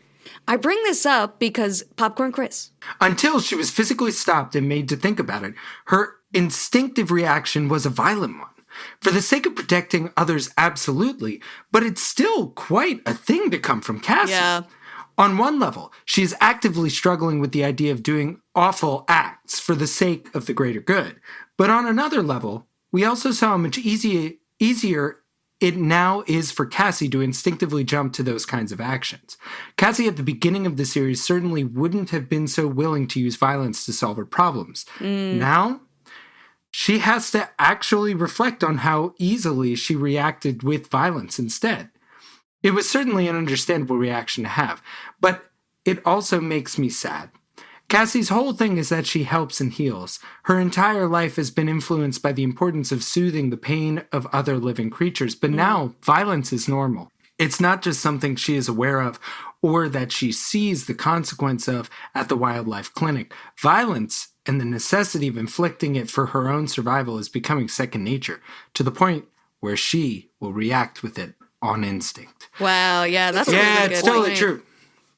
I bring this up because Popcorn Chris. Until she was physically stopped and made to think about it, her instinctive reaction was a violent one. For the sake of protecting others, absolutely, but it's still quite a thing to come from Cassie. Yeah. On one level, she is actively struggling with the idea of doing awful acts for the sake of the greater good. But on another level, we also saw how much easier it now is for Cassie to instinctively jump to those kinds of actions. Cassie at the beginning of the series certainly wouldn't have been so willing to use violence to solve her problems. Now, she has to actually reflect on how easily she reacted with violence instead. It was certainly an understandable reaction to have, but it also makes me sad. Cassie's whole thing is that she helps and heals. Her entire life has been influenced by the importance of soothing the pain of other living creatures, but now violence is normal. It's not just something she is aware of or that she sees the consequence of at the wildlife clinic. Violence and the necessity of inflicting it for her own survival is becoming second nature, to the point where she will react with it on instinct. Wow, yeah, that's a really good it's totally point. true.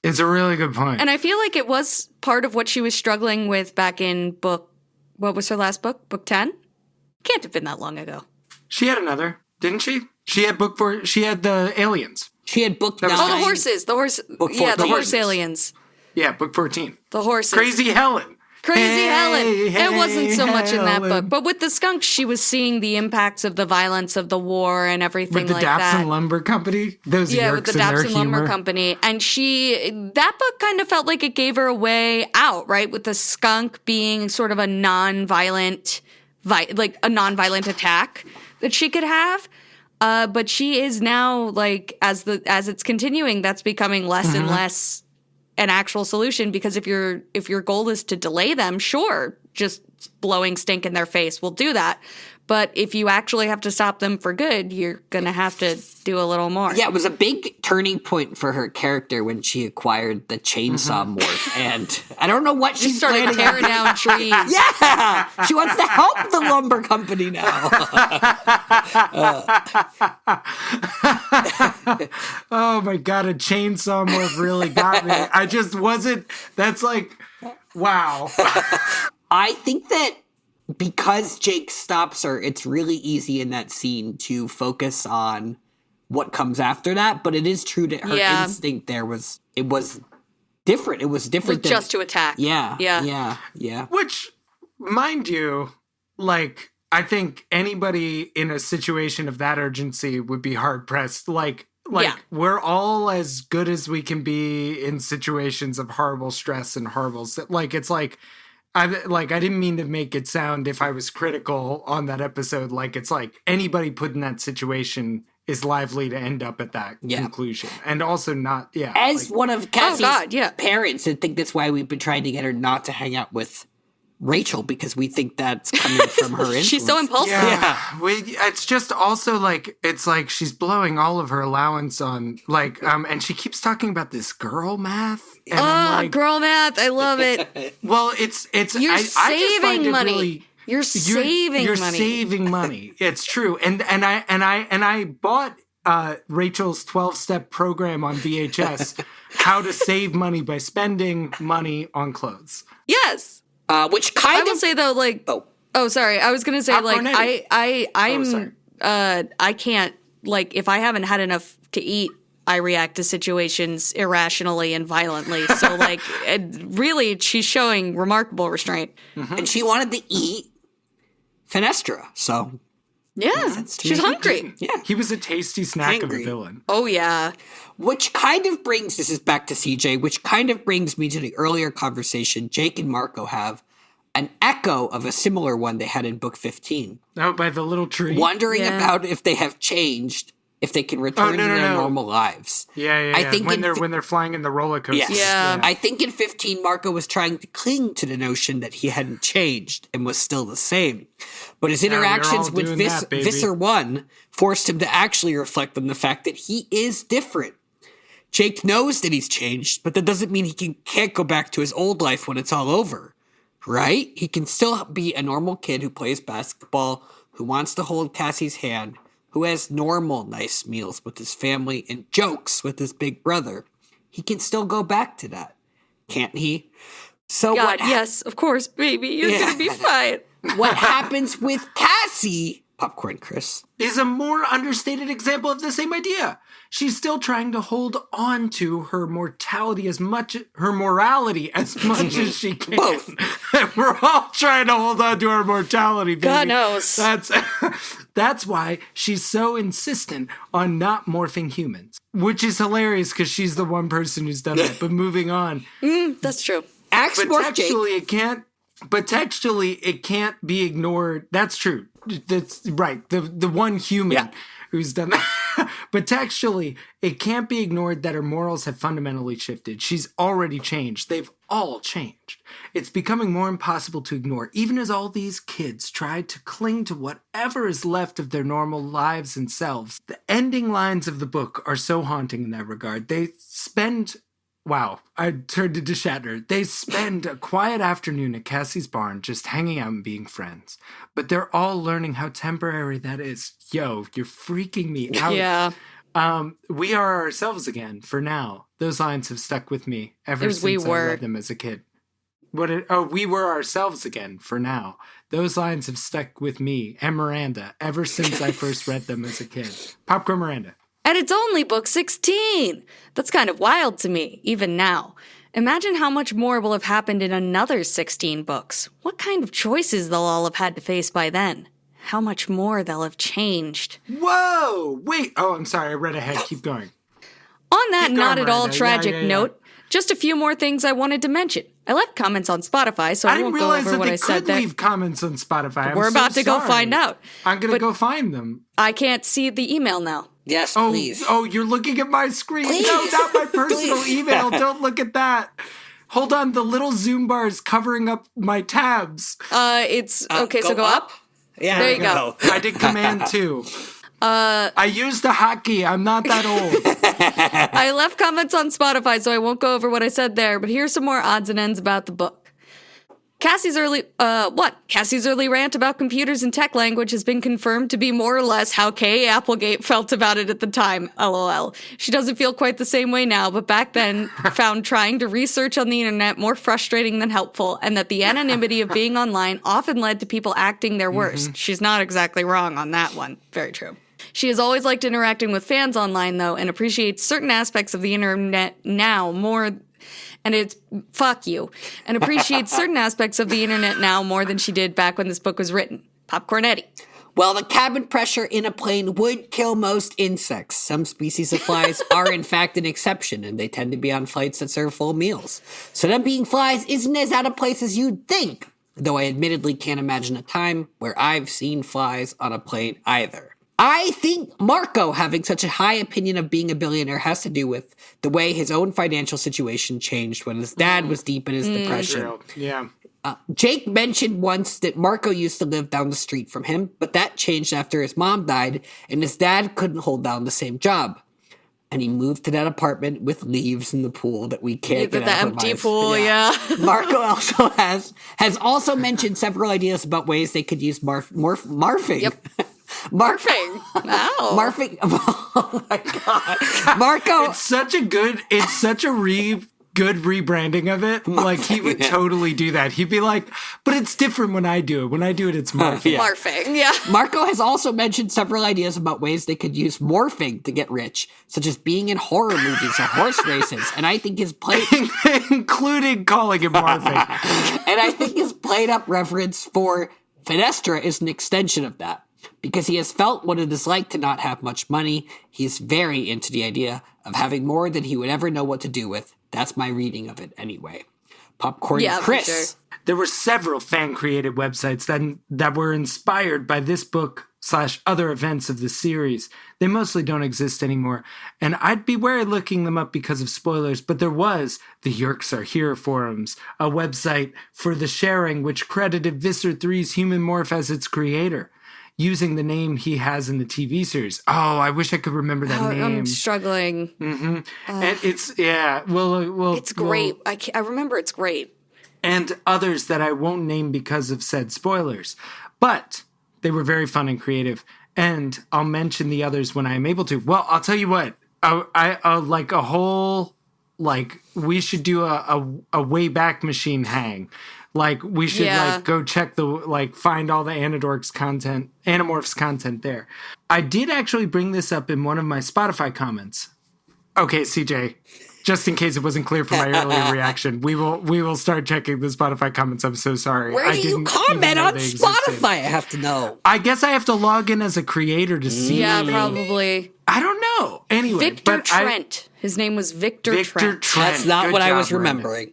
It's a really good point. And I feel like it was part of what she was struggling with back in book, what was her last book? Book 10? Can't have been that long ago. She had another, didn't she? She had book 4, she had the aliens. She had book 9. Oh, the horses. The horse. Book Yeah, the 14. horse aliens. Yeah, book 14. The horses. Crazy Helen. Crazy Helen. Hey, It wasn't so much in that Helen. book. But with the skunks, she was seeing the impacts of the violence of the war and everything With the like Dapson that. Lumber Company? Those Yeah, Yerks with the and their Dapson Lumber humor. Company. And that book kind of felt like it gave her a way out, right? With the skunk being sort of a non-violent attack that she could have. But she is now, like, as it's continuing, that's becoming less and less an actual solution, because if your goal is to delay them, sure, just blowing stink in their face will do that. But if you actually have to stop them for good, you're going to have to do a little more. Yeah, it was a big turning point for her character when she acquired the chainsaw morph. And I don't know what She she's started planning tearing on. down trees. Yeah! She wants to help the lumber company now. Oh my God, a chainsaw morph really got me. I just wasn't, that's like, wow. I think that because Jake stops her, it's really easy in that scene to focus on what comes after that. But it is true that her Yeah. instinct there was different. It was different than Just to attack. Yeah. Yeah. Yeah. Which mind you, like, I think anybody in a situation of that urgency would be hard pressed. Like Yeah. we're all as good as we can be in situations of horrible stress and horrible, like, it's like, I didn't mean to make it sound, if I was critical on that episode, like, it's like anybody put in that situation is lively to end up at that conclusion. And also not, As one of Cassie's yeah. parents, I think that's why we've been trying to get her not to hang out with Rachel, because we think that's coming from her influence. She's so impulsive. Yeah. It's just also like, it's like she's blowing all of her allowance on, like, and she keeps talking about this girl math. And I'm like, girl math. I love it. well, it's You're I just find saving it money. really, You're saving you're money. saving money. It's true. And I bought Rachel's 12-step program on VHS, how to save money by spending money on clothes. Yes. Which kind I of will say though, like, oh, sorry. I was gonna say, like, I can't, like, if I haven't had enough to eat, I react to situations irrationally and violently. So, like, really, she's showing remarkable restraint. and she wanted to eat Fenestra, so Yeah, she's hungry. yeah. He was a tasty snack of a Angry. villain. Oh yeah. Which kind of brings, this is back to CJ, which kind of brings me to the earlier conversation Jake and Marco have, an echo of a similar one they had in book 15. Oh, by the little tree. Wondering Yeah. about if they have changed, if they can return to their normal lives. Yeah. I think when they're flying in the roller coaster. Yes. Yeah. I think in 15, Marco was trying to cling to the notion that he hadn't changed and was still the same. But his interactions with doing that, baby. Visser 1 forced him to actually reflect on the fact that he is different. Jake knows that he's changed, but that doesn't mean he can't go back to his old life when it's all over, right? He can still be a normal kid who plays basketball, who wants to hold Cassie's hand, who has normal nice meals with his family and jokes with his big brother. He can still go back to that, can't he? So God, yes, of course, baby. You're gonna be fine. what happens with Cassie, Popcorn Chris, is a more understated example of the same idea. She's still trying to hold on to her morality as much as she can. Both. We're all trying to hold on to our mortality, baby. God knows. That's why she's so insistent on not morphing humans, which is hilarious because she's the one person who's done that. But moving on. That's true. Axe But Morph Jake. textually it can't be ignored. That's true. That's right. The one human who's done that. But textually, it can't be ignored that her morals have fundamentally shifted. She's already changed. They've all changed. It's becoming more impossible to ignore, even as all these kids try to cling to whatever is left of their normal lives and selves. The ending lines of the book are so haunting in that regard. They spend... Wow, I turned into Shatner. They spend a quiet afternoon at Cassie's barn just hanging out and being friends. But they're all learning how temporary that is. Yo, you're freaking me out. Yeah. We are ourselves again for now. Those lines have stuck with me ever since I read them as a kid. We were ourselves again for now. Those lines have stuck with me and Miranda ever since I first read them as a kid. Popcorn Miranda. And it's only book 16. That's kind of wild to me, even now. Imagine how much more will have happened in another 16 books. What kind of choices they'll all have had to face by then. How much more they'll have changed. Whoa! Wait! Oh, I'm sorry. I read ahead. Keep going. On that Keep not going, at all Miranda. tragic note, just a few more things I wanted to mention. I left comments on Spotify, so I didn't won't go realize over that what they I said could there. leave comments on Spotify. We're about to go find out. I'm going to go find them. I can't see the email now. Yes, Oh, please. oh, you're looking at my screen. Please. No, not my personal Please. email. Don't look at that. Hold on, the little Zoom bar is covering up my tabs. It's okay, so go up. Yeah, There you go. I did Command 2. I used a hotkey. I'm not that old. I left comments on Spotify, so I won't go over what I said there, but here's some more odds and ends about the book. Cassie's early rant about computers and tech language has been confirmed to be more or less how K.A. Applegate felt about it at the time, LOL. She doesn't feel quite the same way now, but back then found trying to research on the internet more frustrating than helpful, and that the anonymity of being online often led to people acting their worst. She's not exactly wrong on that one. Very true. She has always liked interacting with fans online, though, and appreciates certain aspects of the internet now more and it's fuck you, and appreciates certain aspects of the internet now more than she did back when this book was written. Popcorn Eddy. Well, the cabin pressure in a plane would kill most insects. Some species of flies are, in fact, an exception, and they tend to be on flights that serve full meals. So them being flies isn't as out of place as you'd think, though I admittedly can't imagine a time where I've seen flies on a plane either. I think Marco having such a high opinion of being a billionaire has to do with the way his own financial situation changed when his dad was deep in his depression. True. Yeah. Jake mentioned once that Marco used to live down the street from him, but that changed after his mom died and his dad couldn't hold down the same job. And he moved to that apartment with leaves in the pool that we can't get out of the empty pool, yeah. Marco also has also mentioned several ideas about ways they could use morphing. Yep. Morphing. Wow. Morphing. Oh my God. Marco. It's such a good rebranding of it. Like, he would totally do that. He'd be like, but it's different when I do it. When I do it, it's morphing. Morphing, yeah. Marco has also mentioned several ideas about ways they could use morphing to get rich, such as being in horror movies or horse races. And I think his including calling it morphing. And I think his played up reference for Fenestra is an extension of that. Because he has felt what it is like to not have much money, he's very into the idea of having more than he would ever know what to do with. That's my reading of it anyway. Popcorn Chris. For sure. There were several fan-created websites that were inspired by this book / other events of the series. They mostly don't exist anymore, and I'd be wary looking them up because of spoilers, but there was the Yeerks Are Here forums, a website for the sharing which credited Visser 3's human morph as its creator, using the name he has in the TV series. Oh, I wish I could remember that name. I'm struggling. Mm-hmm. And it's, yeah, well, it's great. I remember it's great. And others that I won't name because of said spoilers. But they were very fun and creative. And I'll mention the others when I'm able to. Well, I'll tell you what. I like a whole, like, we should do a Wayback Machine hang. Like, we should, go check find all the Animorphs content there. I did actually bring this up in one of my Spotify comments. Okay, CJ, just in case it wasn't clear from my earlier reaction, we will start checking the Spotify comments. I'm so sorry. Where do you comment on Spotify? I have to know. I guess I have to log in as a creator to see. Yeah, probably. I don't know. Anyway. Victor Trent. His name was Victor Trent. That's not what I was remembering.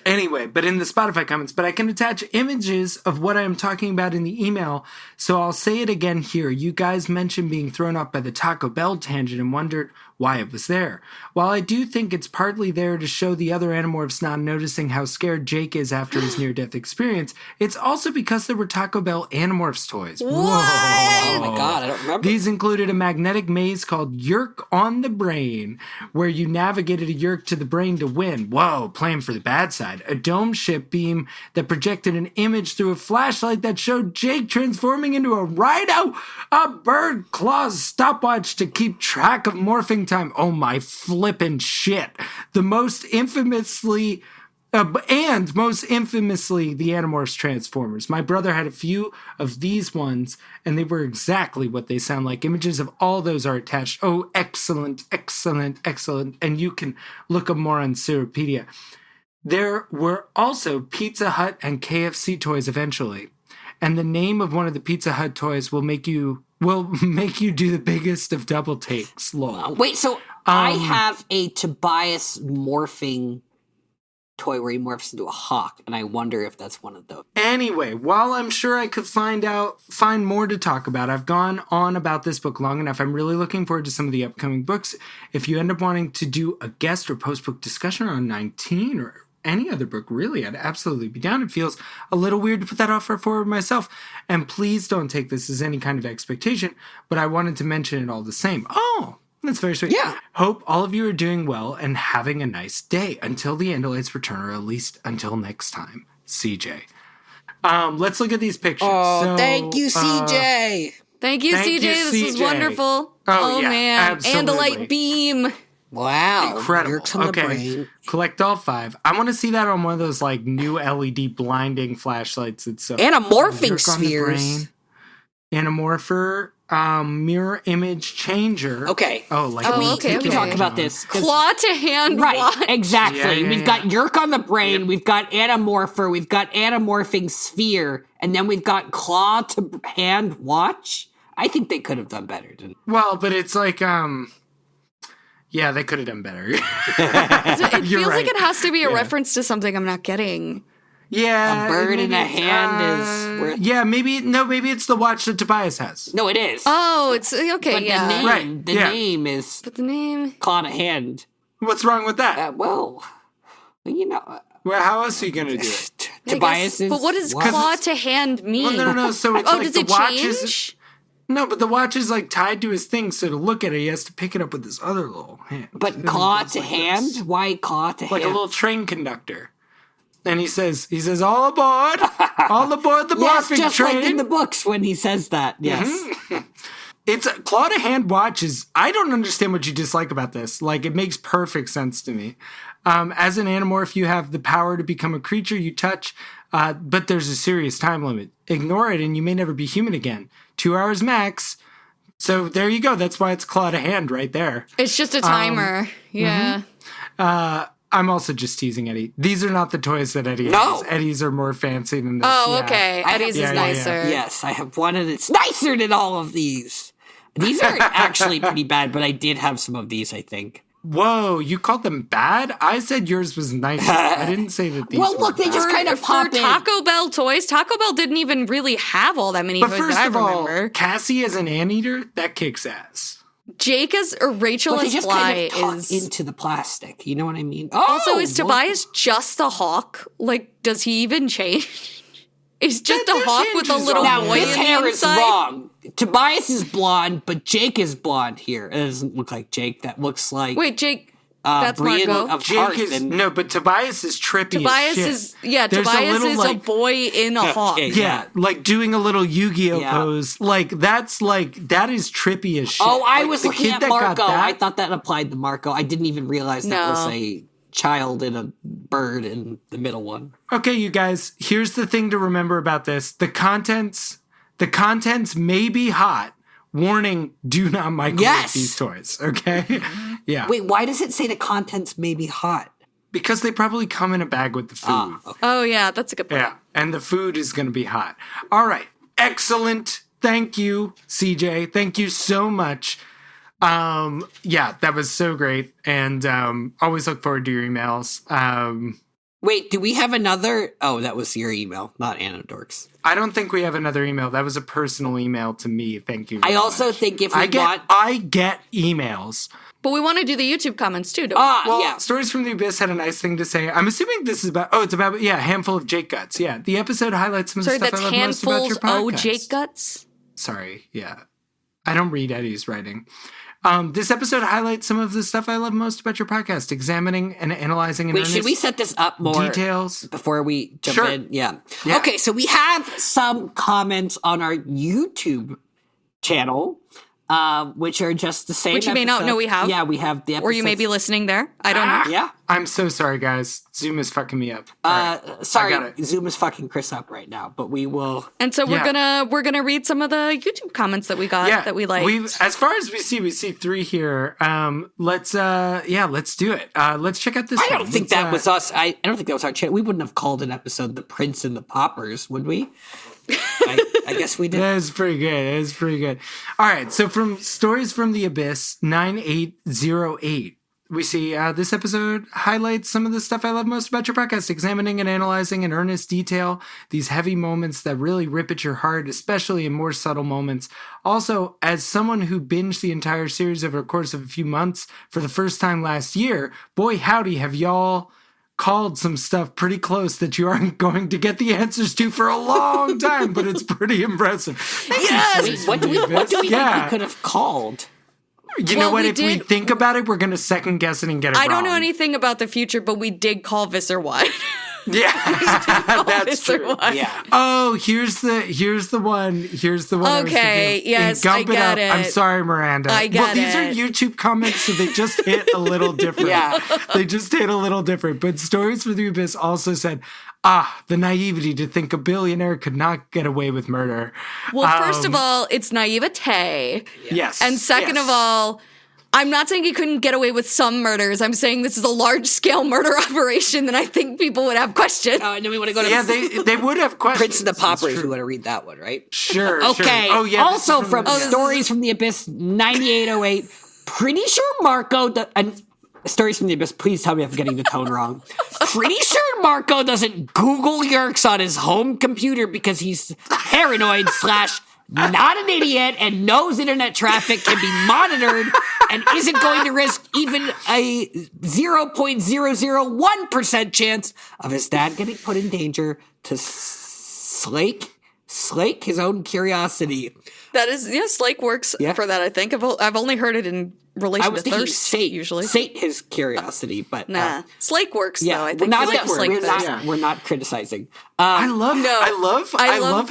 Anyway, but in the Spotify comments, but I can attach images of what I'm talking about in the email, so I'll say it again here. You guys mentioned being thrown off by the Taco Bell tangent and wondered why it was there. While I do think it's partly there to show the other Animorphs not noticing how scared Jake is after his near-death experience, it's also because there were Taco Bell Animorphs toys. What? Oh my God, I don't remember. These included a magnetic maze called Yeerk on the Brain, where you navigated a Yeerk to the brain to win. Whoa, playing for the bad side. A dome ship beam that projected an image through a flashlight that showed Jake transforming into a rhino, a bird claws stopwatch to keep track of morphing time. Oh my flippin' shit. The most infamously the Animorphs Transformers. My brother had a few of these ones, and they were exactly what they sound like. Images of all those are attached. Oh, excellent, excellent, excellent. And you can look up more on Seropedia. There were also Pizza Hut and KFC toys eventually. And the name of one of the Pizza Hut toys will make you do the biggest of double takes. Lol. Wait, so I have a Tobias morphing toy where he morphs into a hawk, and I wonder if that's one of those. Anyway, while I'm sure I could find more to talk about, I've gone on about this book long enough. I'm really looking forward to some of the upcoming books. If you end up wanting to do a guest or post-book discussion on 19 or any other book, really, I'd absolutely be down. It feels a little weird to put that offer forward myself. And please don't take this as any kind of expectation, but I wanted to mention it all the same. Oh, that's very sweet. Yeah. Hope all of you are doing well and having a nice day until the Andalites return, or at least until next time. CJ. Let's look at these pictures. Oh, thank you, CJ. Thank you, CJ. This was wonderful. Oh yeah, man. Absolutely. Andalite beam. Wow. Incredible. Yeerks on the brain. Collect all 5. I want to see that on one of those like new LED blinding flashlights. It's Anamorphing spheres. Animorpher. mirror image changer. Okay. Oh, like okay, we talk about this. 'Cause- Claw to hand Right, watch. exactly. Yeah, We've got Yerk on the brain, we've got Animorpher, we've got Animorphing Sphere, and then we've got Claw to hand watch. I think they could have done better. Well, but it's like, yeah, they could have done better. It You're feels like right. it has to be a Yeah. reference to something I'm not getting. Yeah. A bird in maybe a it's, hand is worth... Yeah, maybe it's the watch that Tobias has. No, it is. Oh, it's okay, but yeah. the name, Right, the yeah. name is But the name... Claw to hand. What's wrong with that? Well, Well, how else are you going to do it? I guess- Tobias is... But what does what? claw to hand mean? Well, no. So it's Oh, like does the it watch change? is... No, but the watch is like tied to his thing, so to look at it, he has to pick it up with his other little hand. But And claw he goes to like hand? this. Why claw to Like hand? a little train conductor. And he says, all aboard! All aboard the Yes, morphing just train! like in the books when he says that. Yes. It's a claw to hand watch is, I don't understand what you dislike about this. Like, it makes perfect sense to me. As an Animorph, you have the power to become a creature you touch, but there's a serious time limit. Ignore it and you may never be human again. 2 hours max. So there you go. That's why it's claw to hand right there. It's just a timer. Yeah. I'm also just teasing Eddie. These are not the toys that Eddie No. has. Eddie's are more fancy than this. Oh, yeah. okay. Eddie's yeah, is yeah, yeah. nicer. Yes, I have one and it's nicer than all of these. These are actually pretty bad, but I did have some of these, I think. Whoa, you called them bad? I said yours was nicer. I didn't say that these Well, were look, they bad. just kind of For pop in. Taco Bell toys, Taco Bell didn't even really have all that many But toys first that I of all, remember. Cassie as an anteater, that kicks ass. Jake as or Rachel But they as just Fly kind of talk is into the plastic. You know what I mean? Oh, also is well, Tobias just a hawk? Like, does he even change? Is just a There's hawk with a hinges little on Now, boy this in the hair is inside? wrong. Tobias is blonde, but Jake is blonde here. It doesn't look like Jake. That looks like Wait, Jake, that's Brian Marco. of Jake Hearth. is and- no, but Tobias is trippy. Tobias as shit. is There's Tobias little, is like, a boy in a hawk. Okay. Yeah, like doing a little Yu-Gi-Oh Yeah. pose. Like that is trippy as shit. Oh, I Like, was the looking kid at that got Marco. that- I thought that applied to Marco. I didn't even realize that was No. a child and a bird in the middle one. Okay, you guys, here's the thing to remember about this. The contents may be hot. Warning, do not microwave Yes. these toys, okay? Yeah. Wait, why does it say the contents may be hot? Because they probably come in a bag with the food. Ah, okay. Oh yeah, that's a good point. Yeah, and the food is going to be hot. All right, excellent. Thank you, CJ. Thank you so much. Yeah, that was so great, and always look forward to your emails. Wait, do we have another? Oh, that was your email, not Anidorks. I don't think we have another email. That was a personal email to me. Thank you. I very also much. think if we I want... get emails. But we want to do the YouTube comments too, don't we? Well, yeah. Stories from the Abyss had a nice thing to say. I'm assuming this is about. Oh, it's about a handful of Jake guts. Yeah, the episode highlights some of Sorry, the stuff that's I love most about your handfuls. podcast. Oh, Jake guts. Sorry, yeah. I don't read Eddie's writing. This episode highlights some of the stuff I love most about your podcast, examining and analyzing in Wait, should earnest we set this up more details. before we jump Sure. in? Yeah. Yeah. Okay, so we have some comments on our YouTube channel, which are just the same. Which you may not episode. know we have. Yeah, we have the episode. Or you may be listening there. I don't know. Yeah. I'm so sorry, guys. Zoom is fucking me up. All right. Sorry, I got it. Zoom is fucking Chris up right now, but we will. And so Yeah. we're gonna read some of the YouTube comments that we got that we liked. As far as we see 3 here. Let's do it. Let's check out this. I don't one. think Let's, that was us. I don't think that was our channel. We wouldn't have called an episode "The Prince and the Paupers," would we? I guess we did. That is pretty good. All right. So from Stories from the Abyss 9808, we see this episode highlights some of the stuff I love most about your podcast, examining and analyzing in earnest detail these heavy moments that really rip at your heart, especially in more subtle moments. Also, as someone who binged the entire series over the course of a few months for the first time last year, boy howdy, have y'all called some stuff pretty close that you aren't going to get the answers to for a long time, but it's pretty impressive. Yes! Wait, what do we think Yeah. we could have called? You know Well, what? we If we did- think about it, we're going to second guess it and get it I don't know wrong. anything about the future, but we did call Visser Wide. Yeah, that's Visser true. Wide. Yeah. Oh, here's the one. I was Okay, thinking. yes, And I gump get up. it. I'm sorry, Miranda. I get Well, these are it. YouTube comments, so they just hit a little different. Yeah. They just hit a little different. But Stories for the Abyss also said, the naivety to think a billionaire could not get away with murder. Well, first of all, it's naivete. Yes. And second of all, I'm not saying he couldn't get away with some murders. I'm saying this is a large-scale murder operation that I think people would have questioned. And then we want to go to they would have questions. Prince and the Paupers. We want to read that one, right? Sure. Okay. Sure. Oh, yeah. Also from Stories from the Abyss 9808. Pretty sure Marco... Stories from the Abyss, please tell me if I'm getting the tone wrong. Pretty sure Marco doesn't Google Yerks on his home computer because he's paranoid / not an idiot and knows internet traffic can be monitored and isn't going to risk even a 0.001% chance of his dad getting put in danger to slake his own curiosity. That is, Slake works for that, I think. I've only heard it in relation to thirst, usually. Sate his curiosity, but... Nah. Slake works, though, I think. We're not criticizing. I love these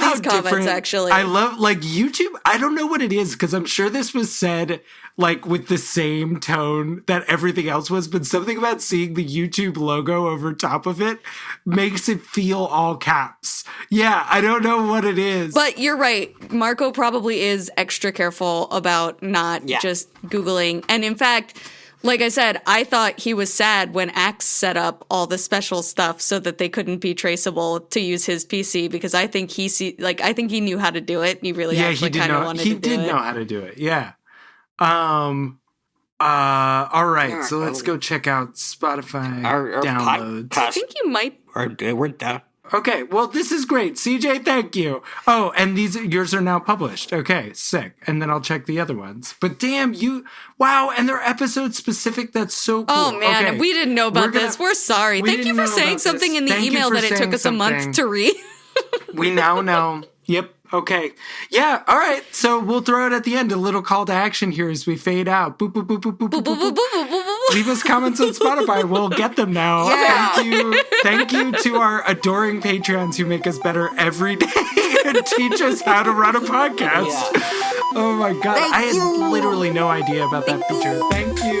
how comments, actually. I love, YouTube, I don't know what it is, because I'm sure this was said, with the same tone that everything else was, but something about seeing the YouTube logo over top of it makes it feel all caps. Yeah, I don't know what it is. But you're right. Marco probably is extra careful about not just Googling. And in fact, like I said, I thought he was sad when Axe set up all the special stuff so that they couldn't be traceable to use his PC, because I think I think he knew how to do it. He really actually kind of wanted to do it. He did know how to do it. Yeah. All right. So let's go check out Spotify our downloads. I think you might. We're down. Okay, well, this is great. CJ, thank you. Oh, and yours are now published. Okay, sick. And then I'll check the other ones. But damn, wow, and they're episode specific. That's so cool. Oh, man, okay. We didn't know about this. We're sorry. Thank you for saying something in the email that it took us a month to read. We now know. Yep. Okay. Yeah. All right. So we'll throw it at the end. A little call to action here as we fade out. Boop, boop, boop, boop, boop, boop, boop, boop. Leave us comments on Spotify. We'll get them now. Yeah. Thank you to our adoring Patreons who make us better every day and teach us how to run a podcast. Yeah. Oh my God. I had literally no idea about that feature. Thank you.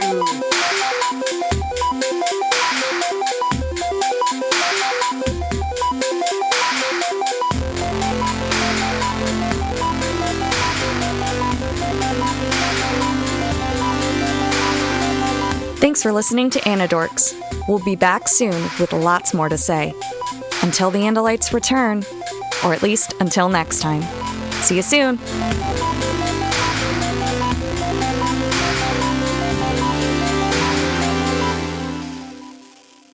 Thanks for listening to Anidorks. We'll be back soon with lots more to say. Until the Andalites return, or at least until next time. See you soon!